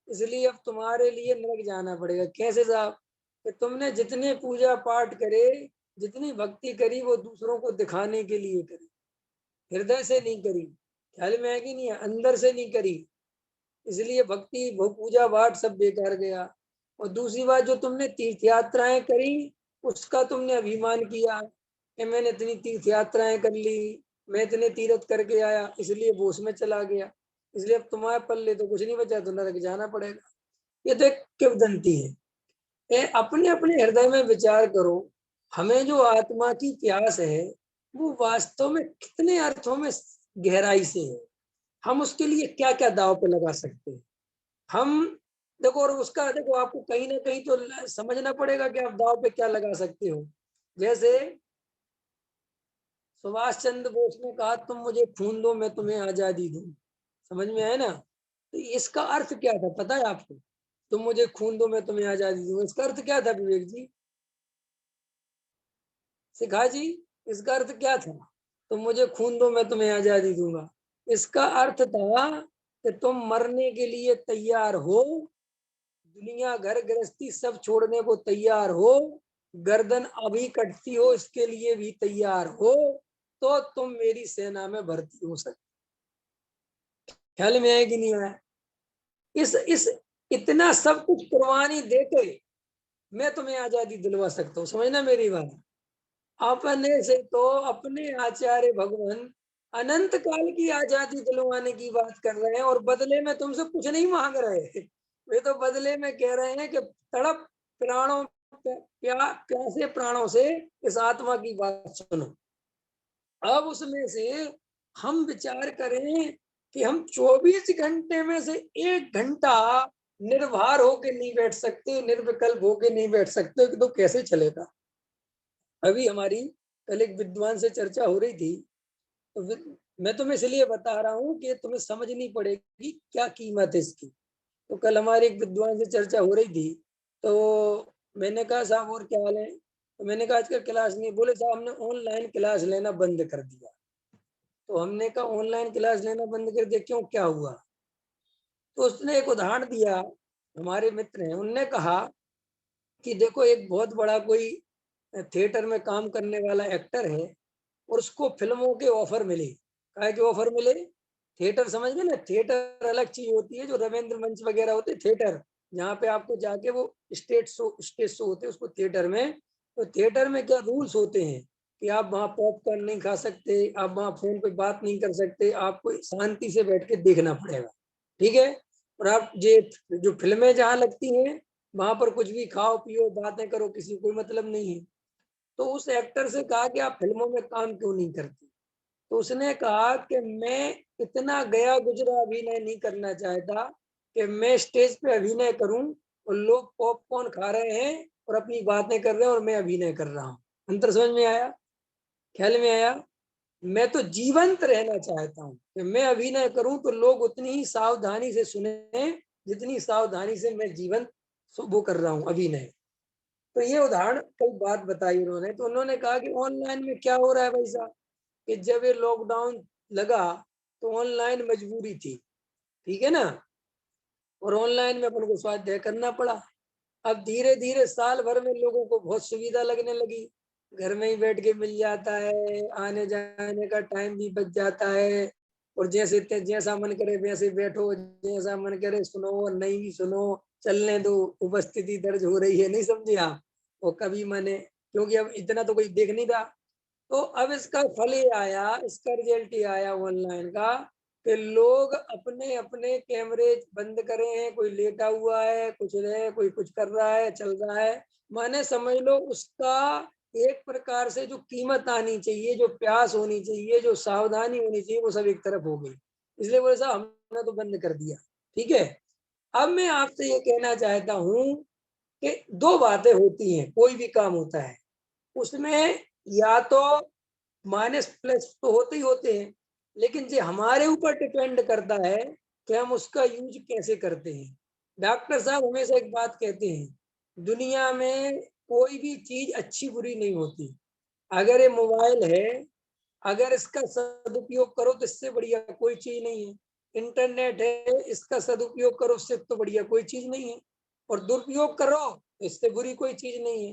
इसलिए अब तुम्हारे लिए नरक जाना पड़ेगा। कैसे साहब? कि तुमने जितने पूजा पाठ करे, जितनी भक्ति करी, वो दूसरों को दिखाने के लिए करी, हृदय से नहीं करी। ख्याल में है कि नहीं? अंदर से नहीं करी, इसलिए भक्ति वो पूजा पाठ सब बेकार गया। और दूसरी बात, जो तुमने तीर्थ यात्राएं करी, उसका तुमने अभिमान किया कि मैंने इतनी तीर्थ यात्राएं कर ली, मैं इतने तीर्थ करके आया, इसलिए वो उसमें चला गया, इसलिए अब तुम्हारे पल्ले तो कुछ नहीं बचा, तो नरक जाना पड़ेगा। ये तो एक किंवदंती है। अपने अपने हृदय में विचार करो, हमें जो आत्मा की प्यास है वो वास्तव में कितने अर्थों में गहराई से है, हम उसके लिए क्या क्या दाव पे लगा सकते हैं। हम देखो, और उसका देखो, आपको कहीं ना कहीं तो समझना पड़ेगा कि आप दाव पे क्या लगा सकते हो। जैसे सुभाष चंद्र बोस ने कहा तुम मुझे खून दो मैं तुम्हें आजादी दूं। समझ में आया ना? तो इसका अर्थ क्या था पता है आपको? तुम मुझे खून दो मैं तुम्हें आजादी दूं, इसका अर्थ क्या था विवेक जी, सिखा जी? इसका अर्थ क्या था? तुम मुझे खून दो मैं तुम्हें आजादी दूंगा। इसका अर्थ था कि तुम मरने के लिए तैयार हो, दुनिया घर गृहस्थी सब छोड़ने को तैयार हो, गर्दन अभी कटती हो इसके लिए भी तैयार हो, तो तुम मेरी सेना में भर्ती हो सकते। ख्याल में आया कि नहीं आया? इस इतना सब कुछ कुर्बानी देके मैं तुम्हें आजादी दिलवा सकता हूँ, समझना मेरी बात। अपने से तो अपने आचार्य भगवान अनंत काल की आजादी दिलवाने की बात कर रहे हैं, और बदले में तुमसे कुछ नहीं मांग रहे। वे तो बदले में कह रहे हैं कि तड़प प्राणों प्यासे प्राणों से इस आत्मा की बात सुनो। अब उसमें से हम विचार करें कि हम 24 घंटे में से 1 घंटा निर्भर होके नहीं बैठ सकते, निर्विकल्प होके नहीं बैठ सकते, तो कैसे चलेगा? अभी हमारी कल एक विद्वान से चर्चा हो रही थी, तो मैं तुम्हें इसलिए बता रहा हूँ कि तुम्हें समझनी पड़ेगी क्या कीमत है इसकी। तो कल हमारे एक विद्वान से चर्चा हो रही थी, तो मैंने कहा साहब और क्या हाल है? तो मैंने कहा आजकल क्लास नहीं। बोले साहब हमने ऑनलाइन क्लास लेना बंद कर दिया। तो हमने कहा ऑनलाइन क्लास लेना बंद कर दिया, क्यों, क्या हुआ? तो उसने एक उदाहरण दिया। हमारे मित्र हैं, उनने कहा कि देखो एक बहुत बड़ा कोई थिएटर में काम करने वाला एक्टर है, और उसको फिल्मों के ऑफर मिले। काहे के ऑफर मिले? थिएटर समझ गए ना, थिएटर अलग चीज होती है, जो रविंद्र मंच वगैरह होते थिएटर, जहाँ पे आपको जाके वो स्टेज शो होते हैं उसको थिएटर में। तो थिएटर में क्या रूल्स होते हैं कि आप वहाँ पॉपकॉर्न नहीं खा सकते, आप वहाँ फोन पे बात नहीं कर सकते, आपको शांति से बैठ के देखना पड़ेगा, ठीक है? और आप ये जो फिल्में जहाँ लगती हैं वहां पर कुछ भी खाओ पियो बातें करो, किसी कोई मतलब नहीं है। तो उस एक्टर से कहा कि आप फिल्मों में काम क्यों नहीं करते? तो उसने कहा कि मैं इतना गया गुजरा अभिनय नहीं करना चाहता कि मैं स्टेज पे अभिनय करूं और लोग पॉपकॉर्न खा रहे हैं और अपनी बातें कर रहे हैं और मैं अभिनय कर रहा हूँ। अंतर समझ में आया? ख्याल में आया? मैं तो जीवंत रहना चाहता हूँ कि मैं अभिनय करूं तो लोग उतनी ही सावधानी से सुने जितनी सावधानी से मैं जीवंत वो कर रहा हूँ अभिनय। तो ये उदाहरण कई बात बताई उन्होंने। तो उन्होंने कहा कि ऑनलाइन में क्या हो रहा है भाई साहब, कि जब ये लॉकडाउन लगा तो ऑनलाइन मजबूरी थी, ठीक है ना, और ऑनलाइन में अपन को स्वाध्याय करना पड़ा। अब धीरे धीरे साल भर में लोगों को बहुत सुविधा लगने लगी, घर में ही बैठ के मिल जाता है, आने जाने का टाइम भी बच जाता है, और जैसा मन करे वैसे बैठो, जैसा मन करे सुनो और नहीं भी सुनो, चलने दो, उपस्थिति दर्ज हो रही है, नहीं समझे आप? और कभी माने, क्योंकि अब इतना तो कोई देख नहीं रहा। तो अब इसका फल ये आया, इसका रिजल्ट ये आया ऑनलाइन का, कि लोग अपने अपने कैमरे बंद करे हैं, कोई लेटा हुआ है, कुछ है, कोई कुछ कर रहा है, चल रहा है। माने समझ लो उसका एक प्रकार से जो कीमत आनी चाहिए, जो प्यास होनी चाहिए, जो सावधानी होनी चाहिए, वो सब एक तरफ हो गई। इसलिए बोले साहब हमने तो बंद कर दिया, ठीक है। अब मैं आपसे ये कहना चाहता हूँ कि दो बातें होती हैं, कोई भी काम होता है उसमें या तो माइनस प्लस तो होते ही होते हैं, लेकिन ये हमारे ऊपर डिपेंड करता है कि हम उसका यूज कैसे करते हैं। डॉक्टर साहब हमेशा एक बात कहते हैं, दुनिया में कोई भी चीज अच्छी बुरी नहीं होती। अगर ये मोबाइल है, अगर इसका सदुपयोग करो तो इससे बढ़िया कोई चीज नहीं है। इंटरनेट है, इसका सदुपयोग करो, इससे तो बढ़िया कोई चीज नहीं है। और दुरुपयोग करो तो इससे बुरी कोई चीज नहीं है।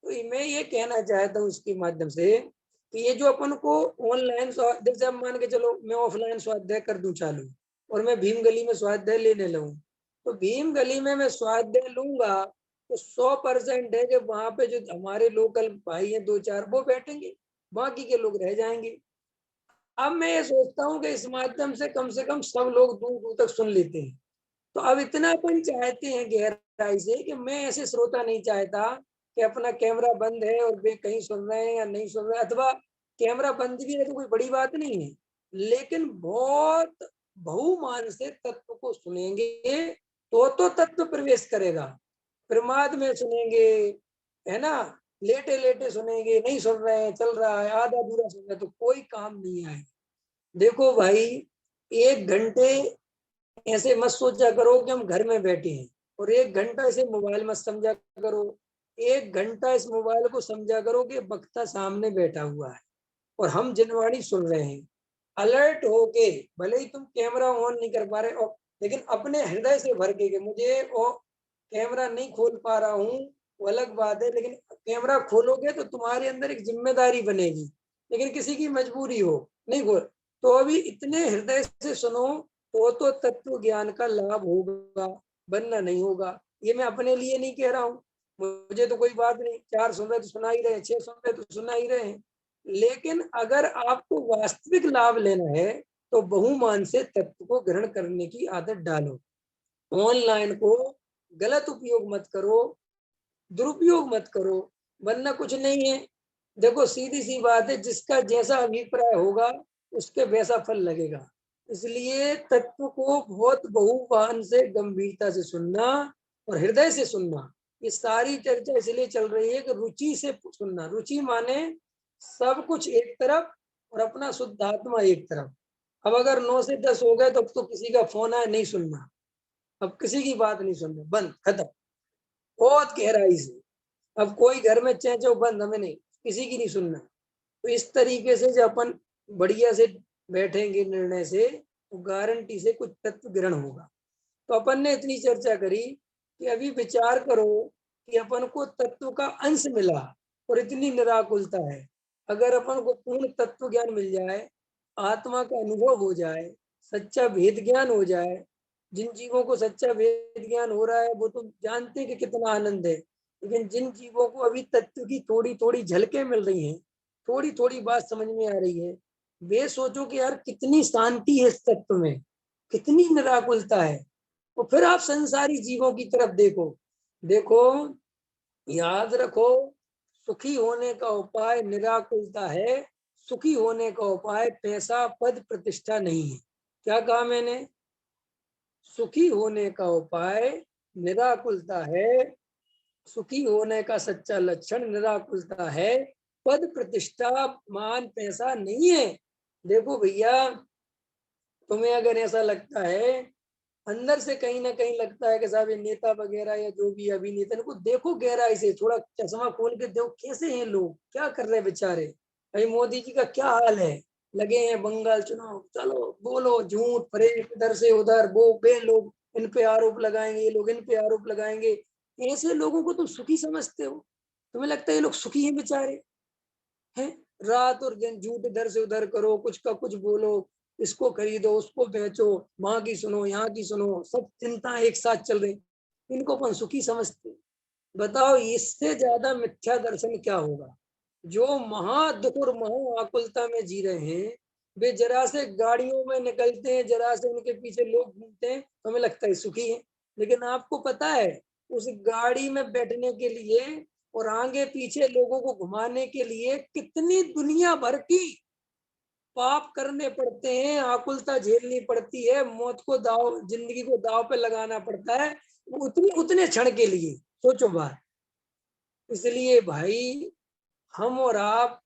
तो मैं ये कहना चाहता हूँ इसके माध्यम से कि ये जो अपन को ऑनलाइन, जैसे अब मान के चलो मैं ऑफलाइन स्वाध्याय कर दूं चालू, और मैं भीम गली में स्वाध्याय लेने लगूं, तो भीम गली में मैं स्वाध्याय लूंगा तो 100% है कि वहां पे जो हमारे लोकल भाई हैं दो चार वो बैठेंगे, बाकी के लोग रह जाएंगे। अब मैं ये सोचता हूँ कि इस माध्यम से कम सब लोग दूर दूर तक सुन लेते हैं। तो अब इतना अपन चाहते हैं गहराई से कि मैं ऐसे श्रोता नहीं चाहता कि अपना कैमरा बंद है और वे कहीं सुन रहे हैं या नहीं सुन रहे, अथवा कैमरा बंद भी है तो कोई बड़ी बात नहीं है, लेकिन बहुत बहुमान से तत्व को सुनेंगे तो तत्व प्रवेश करेगा। प्रमाद में सुनेंगे, है ना, लेटे लेटे सुनेंगे, नहीं सुन रहे हैं, चल रहा है, आधा अधूरा सुन रहे हैं, तो कोई काम नहीं आए। देखो भाई, 1 घंटे ऐसे मत सोचा करो कि हम घर में बैठे हैं, और 1 घंटा ऐसे मोबाइल मत समझा करो। 1 घंटा इस मोबाइल को समझा करो कि वक्ता सामने बैठा हुआ है और हम जनवाणी सुन रहे हैं। अलर्ट होके, भले ही तुम कैमरा ऑन नहीं कर पा रहे हो, लेकिन अपने हृदय से भर के मुझे वो कैमरा नहीं खोल पा रहा हूँ, वो अलग बात है, लेकिन कैमरा खोलोगे तो तुम्हारे अंदर एक जिम्मेदारी बनेगी। लेकिन किसी की मजबूरी हो नहीं खोल, तो अभी इतने हृदय से सुनो तो तत्व ज्ञान का लाभ होगा, वरना नहीं होगा। ये मैं अपने लिए नहीं कह रहा हूँ, मुझे तो कोई बात नहीं, 4 सुन रहे तो सुना ही रहे, 6 सुन रहे तो सुना ही रहे हैं। लेकिन अगर आपको वास्तविक लाभ लेना है तो बहुमान से तत्व को ग्रहण करने की आदत डालो। ऑनलाइन को गलत उपयोग मत करो, दुरुपयोग मत करो, वरना कुछ नहीं है। देखो सीधी सी बात है, जिसका जैसा अभिप्राय होगा उसके वैसा फल लगेगा। इसलिए तत्व को बहुत बहुवान से गंभीरता से सुनना और हृदय से सुनना। ये सारी चर्चा इसलिए चल रही है कि रुचि से सुनना। रुचि माने सब कुछ एक तरफ और अपना शुद्ध आत्मा एक तरफ। अब अगर 9 से 10 हो गए तो किसी का फोन आए नहीं सुनना, अब किसी की बात नहीं सुनना, बंद, खत्म, बहुत गहराई से। अब कोई घर में चेंचो बंद, हमें नहीं, किसी की नहीं सुनना। तो इस तरीके से जब अपन बढ़िया से बैठेंगे निर्णय से, तो गारंटी से कुछ तत्व ग्रहण होगा। तो अपन ने इतनी चर्चा करी कि अभी विचार करो कि अपन को तत्व का अंश मिला और इतनी निराकुलता है। अगर अपन को पूर्ण तत्व ज्ञान मिल जाए, आत्मा का अनुभव हो जाए, सच्चा भेद ज्ञान हो जाए, जिन जीवों को सच्चा भेद ज्ञान हो रहा है वो तो जानते हैं कि कितना आनंद है। लेकिन जिन जीवों को अभी तत्व की थोड़ी थोड़ी झलकें मिल रही हैं, थोड़ी थोड़ी बात समझ में आ रही है, वे सोचो कि यार कितनी शांति है इस तत्व में, कितनी निराकुलता है। तो फिर आप संसारी जीवों की तरफ देखो। देखो, याद रखो, सुखी होने का उपाय निराकुलता है। सुखी होने का उपाय पैसा पद प्रतिष्ठा नहीं है। क्या कहा मैंने? सुखी होने का उपाय निराकुलता है। सुखी होने का सच्चा लक्षण निराकुलता है। पद प्रतिष्ठा मान पैसा नहीं है। देखो भैया, तुम्हें अगर ऐसा लगता है, अंदर से कहीं ना कहीं लगता है कि साहब ये नेता वगैरह या जो भी अभिनेता, इनको देखो गहराई से, थोड़ा चश्मा खोल के देखो कैसे हैं लोग, क्या कर रहे हैं बेचारे। अभी मोदी जी का क्या हाल है, लगे हैं बंगाल चुनाव, चलो बोलो झूठ फरेब, इधर से उधर, वो बे लोग इन पे आरोप लगाएंगे, ये लोग इन पे आरोप लगाएंगे। ऐसे लोगों को तुम सुखी समझते हो? तुम्हें लगता है ये लोग सुखी हैं बेचारे? हैं? रात और दिन झूठ इधर से उधर करो, कुछ का कुछ बोलो, इसको खरीदो उसको बेचो, वहां की सुनो यहाँ की सुनो, सब चिंता एक साथ चल रही, इनको अपन सुखी समझते? बताओ इससे ज्यादा मिथ्या दर्शन क्या होगा? जो महा दुख और महा आकुलता में जी रहे हैं, वे जरा से गाड़ियों में निकलते हैं, जरा से उनके पीछे लोग घूमते हैं, हमें लगता है सुखी है। लेकिन आपको पता है, उस गाड़ी में बैठने के लिए और आगे पीछे लोगों को घुमाने के लिए कितनी दुनिया भर की पाप करने पड़ते हैं, आकुलता झेलनी पड़ती है, मौत को दाव, जिंदगी को दाव पे लगाना पड़ता है, उतनी उतने क्षण के लिए। सोचो बात। इसलिए भाई, हम और आप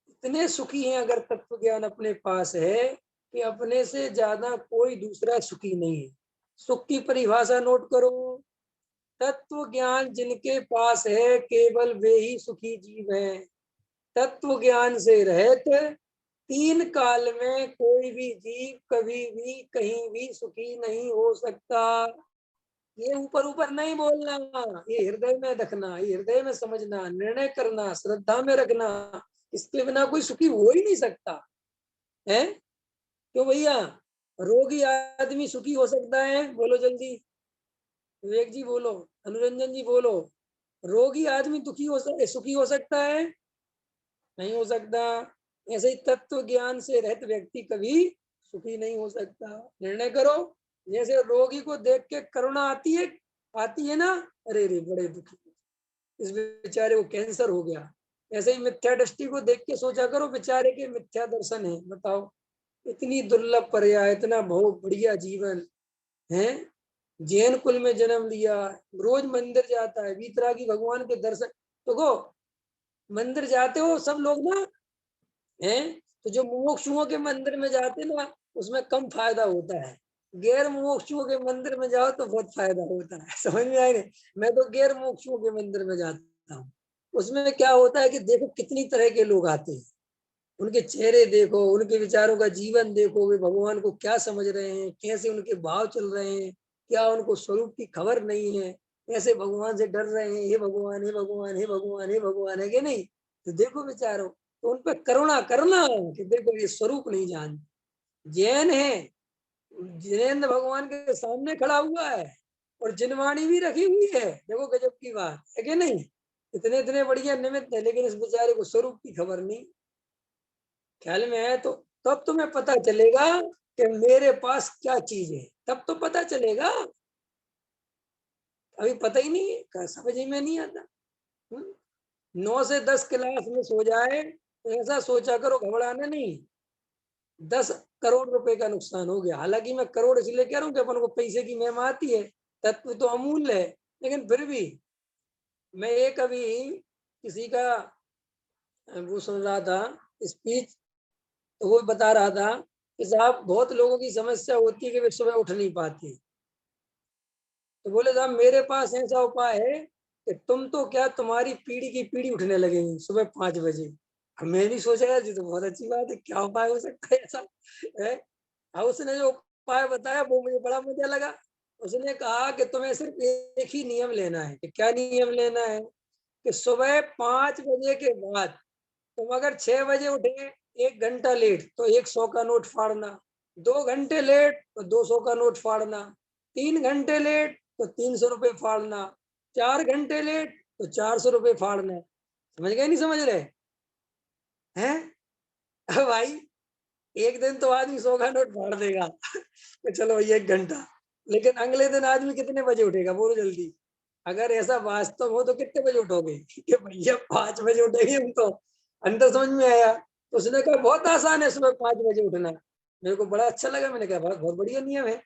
इतने सुखी हैं अगर तत्व ज्ञान अपने पास है, कि अपने से ज्यादा कोई दूसरा सुखी नहीं है। सुख की परिभाषा नोट करो। तत्व ज्ञान जिनके पास है केवल वे ही सुखी जीव हैं। तत्व ज्ञान से रहित तीन काल में कोई भी जीव कभी भी कहीं भी सुखी नहीं हो सकता। ये ऊपर ऊपर नहीं बोलना, ये हृदय में रखना, ये हृदय में समझना, निर्णय करना, श्रद्धा में रखना। इसके बिना कोई सुखी हो ही नहीं सकता है। क्यों भैया? रोगी आदमी सुखी हो सकता है? बोलो जल्दी, विवेक जी बोलो, अनुरंजन जी बोलो। रोगी आदमी सुखी हो सकता है? नहीं हो सकता। ऐसे ही तत्व ज्ञान से रहित व्यक्ति कभी सुखी नहीं हो सकता। निर्णय करो। जैसे रोगी को देख के करुणा आती है ना, अरे रे बड़े दुखी, इस बेचारे को कैंसर हो गया। ऐसे ही मिथ्या दृष्टि को देख के सोचा करो, बेचारे के मिथ्या दर्शन है। बताओ, इतनी दुर्लभ पर्याय, इतना बहुत बढ़िया जीवन है, जैन कुल में जन्म लिया, रोज मंदिर जाता है, वीतरागी भगवान के दर्शन। तो मंदिर जाते हो सब लोग ना, हैं? तो जो मुमुक्षुओं के मंदिर में जाते ना, उसमें कम फायदा होता है। गैर मुमुक्षुओं के मंदिर में जाओ तो बहुत फायदा होता है। समझ में आए नहीं? मैं तो गैर मुमुक्षुओं के मंदिर में जाता हूँ। उसमें क्या होता है कि देखो कितनी तरह के लोग आते हैं, उनके चेहरे देखो, उनके विचारों का जीवन देखो, वे भगवान को क्या समझ रहे हैं, कैसे उनके भाव चल रहे हैं, क्या उनको स्वरूप की खबर नहीं है, कैसे भगवान से डर रहे हैं, हे भगवान हे भगवान हे भगवान हे भगवान, है कि नहीं? तो देखो विचारो, तो उन पर करुणा करना कि देखो ये स्वरूप नहीं जानते। जैन है, जिनेंद्र भगवान के सामने खड़ा हुआ है और जिनवाणी भी रखी हुई है। देखो गजब की बात है कि नहीं, इतने इतने बढ़िया निमित्त है, लेकिन इस बेचारे को स्वरूप की खबर नहीं। ख्याल में है तो तब तुम्हें पता चलेगा कि मेरे पास क्या चीज है, तब तो पता चलेगा। अभी पता ही नहीं है, समझ में नहीं आता। 9 से 10 क्लास में सो जाए तो ऐसा सोचा करो, घबराना नहीं। 10 करोड़ रुपए का नुकसान हो गया। हालांकि मैं करोड़ इसलिए कह रहा हूँ कि अपन को पैसे की महिमा आती है, तत्व तो अमूल्य है, लेकिन फिर भी मैं एक अभी किसी का वो सुन रहा था स्पीच, तो वो बता रहा था कि साहब बहुत लोगों की समस्या होती है कि वे सुबह उठ नहीं पाते। तो बोले साहब मेरे पास ऐसा उपाय है कि तुम तो क्या, तुम्हारी पीढ़ी की पीढ़ी उठने लगेगी सुबह 5 बजे। अब मैं भी सोचा यार, ये तो बहुत अच्छी बात है, क्या उपाय हो सकता है ऐसा है। अब उसने जो उपाय बताया वो मुझे बड़ा मजा लगा। उसने कहा कि तुम्हें सिर्फ एक ही नियम लेना है। कि क्या नियम लेना है? कि सुबह 5 बजे के बाद तुम अगर 6 बजे उठे, 1 घंटा लेट तो 100 का नोट फाड़ना, 2 घंटे लेट तो 200 का नोट फाड़ना, 3 घंटे लेट तो 300 रुपये फाड़ना, 4 घंटे लेट तो 400 रुपये फाड़ना। समझ गए नहीं समझ रहे हैं भाई? एक दिन तो आदमी 100 का नोट फाड़ देगा तो चलो भैया 1 घंटा, लेकिन अगले दिन आदमी कितने बजे उठेगा बोलो जल्दी? अगर ऐसा वास्तव हो तो कितने बजे उठोगे? कि भैया 5 बजे उठेंगे हम तो। अंदर समझ में आया? तो उसने कहा बहुत आसान है सुबह 5 बजे उठना। मेरे को बड़ा अच्छा लगा, मैंने कहा बहुत बहुत बढ़िया नियम है।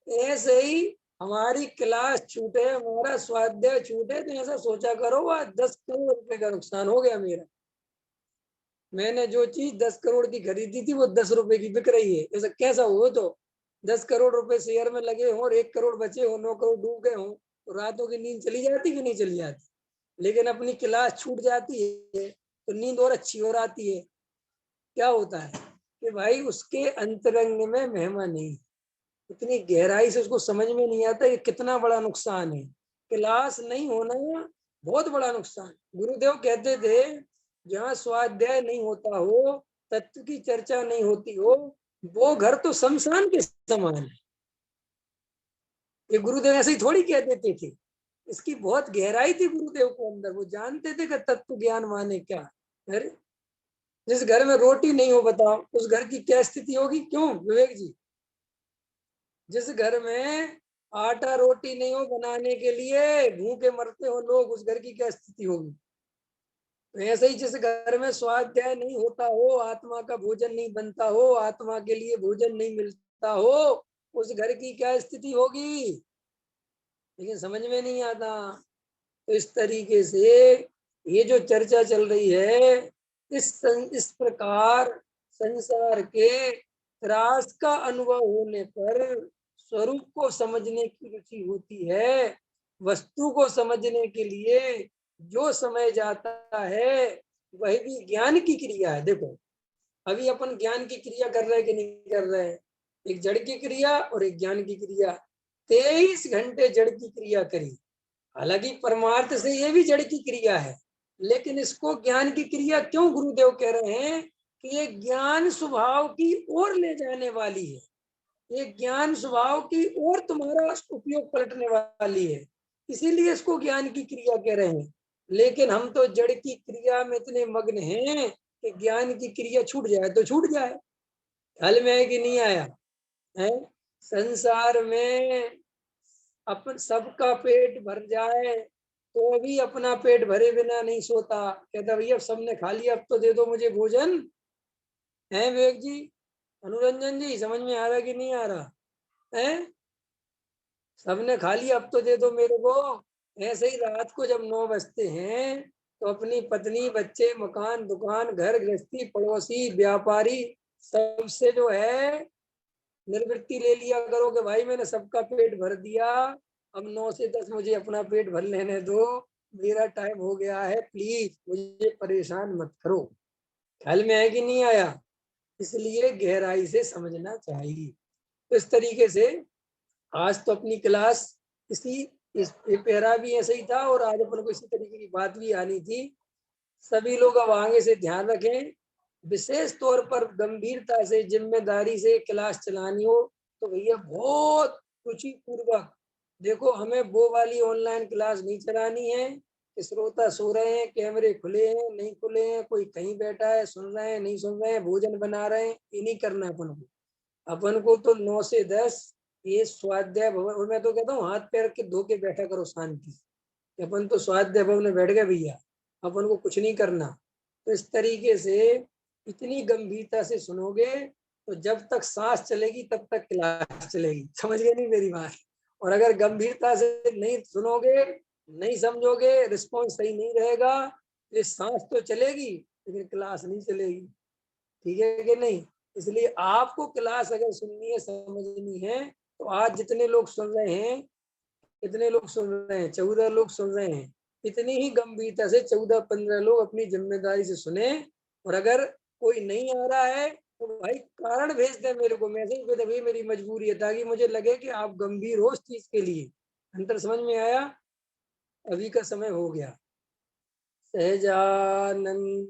ऐसे ही हमारी क्लास छूटे, हमारा स्वाध्याय छूटे, तो ऐसा सोचा करो वह 10 करोड़ रुपए का नुकसान हो गया मेरा। मैंने जो चीज 10 करोड़ की खरीदी थी वो 10 रुपए की बिक रही है, ऐसा कैसा हो? तो 10 करोड़ रुपए शेयर में लगे हों और 1 करोड़ बचे हो, 9 करोड़ डूब गए हों, तो रातों की नींद चली जाती कि नहीं चली जाती? लेकिन अपनी क्लास छूट जाती है तो नींद और अच्छी और आती है। क्या होता है कि भाई उसके अंतरंग में महिमा नहीं, इतनी गहराई से उसको समझ में नहीं आता ये कितना बड़ा नुकसान है। क्लास नहीं होना बहुत बड़ा नुकसान। गुरुदेव कहते थे जहाँ स्वाध्याय नहीं होता हो, तत्व की चर्चा नहीं होती हो, वो घर तो शमशान के समान है। ये गुरुदेव ऐसे ही थोड़ी कह देते थे, इसकी बहुत गहराई थी गुरुदेव को अंदर। वो जानते थे कि तत्व ज्ञान माने क्या। अरे जिस घर में रोटी नहीं हो बताओ उस घर की क्या स्थिति होगी? क्यों विवेक जी? जिस घर में आटा रोटी नहीं हो बनाने के लिए, भूखे मरते हो लोग, उस घर की क्या स्थिति होगी? तो ऐसे ही जिस घर में स्वाध्याय नहीं होता हो, आत्मा का भोजन नहीं बनता हो, आत्मा के लिए भोजन नहीं मिलता हो, उस घर की क्या स्थिति होगी? लेकिन समझ में नहीं आता। तो इस तरीके से ये जो चर्चा चल रही है, इस प्रकार संसार के त्रास का अनुभव होने पर स्वरूप को समझने की रुचि होती है। वस्तु को समझने के लिए जो समय जाता है वह भी ज्ञान की क्रिया है। देखो अभी अपन ज्ञान की क्रिया कर रहे हैं कि नहीं कर रहे हैं? एक जड़ की क्रिया और एक ज्ञान की क्रिया। 23 घंटे जड़ की क्रिया करी, हालांकि परमार्थ से ये भी जड़ की क्रिया है, लेकिन इसको ज्ञान की क्रिया क्यों गुरुदेव कह रहे हैं? कि ये ज्ञान स्वभाव की ओर ले जाने वाली है, ये ज्ञान स्वभाव की ओर तुम्हारा उपयोग पलटने वाली है, इसीलिए इसको ज्ञान की क्रिया कह रहे हैं। लेकिन हम तो जड़ की क्रिया में इतने मग्न हैं कि ज्ञान की क्रिया छूट जाए तो छूट जाए। ख्याल में है कि नहीं आया है? संसार में अपन सबका पेट भर जाए तो भी अपना पेट भरे बिना नहीं सोता। कहता भैया सबने खा लिया, अब तो दे दो मुझे भोजन। है विवेक जी, अनुरंजन जी, समझ में आ रहा कि नहीं आ रहा है? सबने खा लिया, अब तो दे दो मेरे को। ऐसे ही रात को जब 9 बजते हैं तो अपनी पत्नी, बच्चे, मकान, दुकान, घर गृहस्थी, पड़ोसी, व्यापारी, सबसे जो है निर्वृत्ति ले लिया करो कि भाई मैंने सबका पेट भर दिया, अब 9 से 10 मुझे अपना पेट भर लेने दो, मेरा टाइम हो गया है, प्लीज मुझे परेशान मत करो। ख्याल में है कि नहीं आया? इसलिए गहराई से समझना चाहिए। तो इस तरीके से आज तो अपनी क्लास इसी इस पेरा भी ऐसे ही था और आज अपन को इसी तरीके की बात भी आनी थी। सभी लोग अब आगे से ध्यान रखें, विशेष तौर पर गंभीरता से जिम्मेदारी से क्लास चलानी हो तो भैया बहुत रुचि पूर्वक देखो, हमें वो वाली ऑनलाइन क्लास नहीं चलानी है कि श्रोता सो रहे हैं, कैमरे खुले हैं नहीं खुले हैं, कोई कहीं बैठा है सुन रहे हैं नहीं सुन रहे हैं, भोजन बना रहे हैं, ये नहीं करना अपन को तो 9 से 10 ये स्वाध्याय भवन, और मैं तो कहता हूँ हाथ पैर के धो के बैठा करो शांति। अपन तो स्वाध्याय भवन में बैठ गए भैया, अपन को कुछ नहीं करना। तो इस तरीके से इतनी गंभीरता से सुनोगे तो जब तक सांस चलेगी तब तक क्लास चलेगी। समझ गए नहीं मेरी बात? और अगर गंभीरता से नहीं सुनोगे, नहीं समझोगे, रिस्पॉन्स सही नहीं रहेगा, ये सांस तो चलेगी लेकिन क्लास नहीं चलेगी। ठीक है कि नहीं? इसलिए आपको क्लास अगर सुननी है, समझनी है, तो आज जितने लोग सुन रहे हैं, कितने लोग सुन रहे हैं? 14 लोग सुन रहे हैं। इतनी ही गंभीरता से 14-15 लोग अपनी जिम्मेदारी से सुने। और अगर कोई नहीं आ रहा है तो भाई कारण भेज दे मेरे को, मैसेज भेज दे, भाई मेरी मजबूरी है, ताकि मुझे लगे कि आप गंभीर हो उस चीज के लिए। अंतर समझ में आया? अभी का समय हो गया। सहजानंद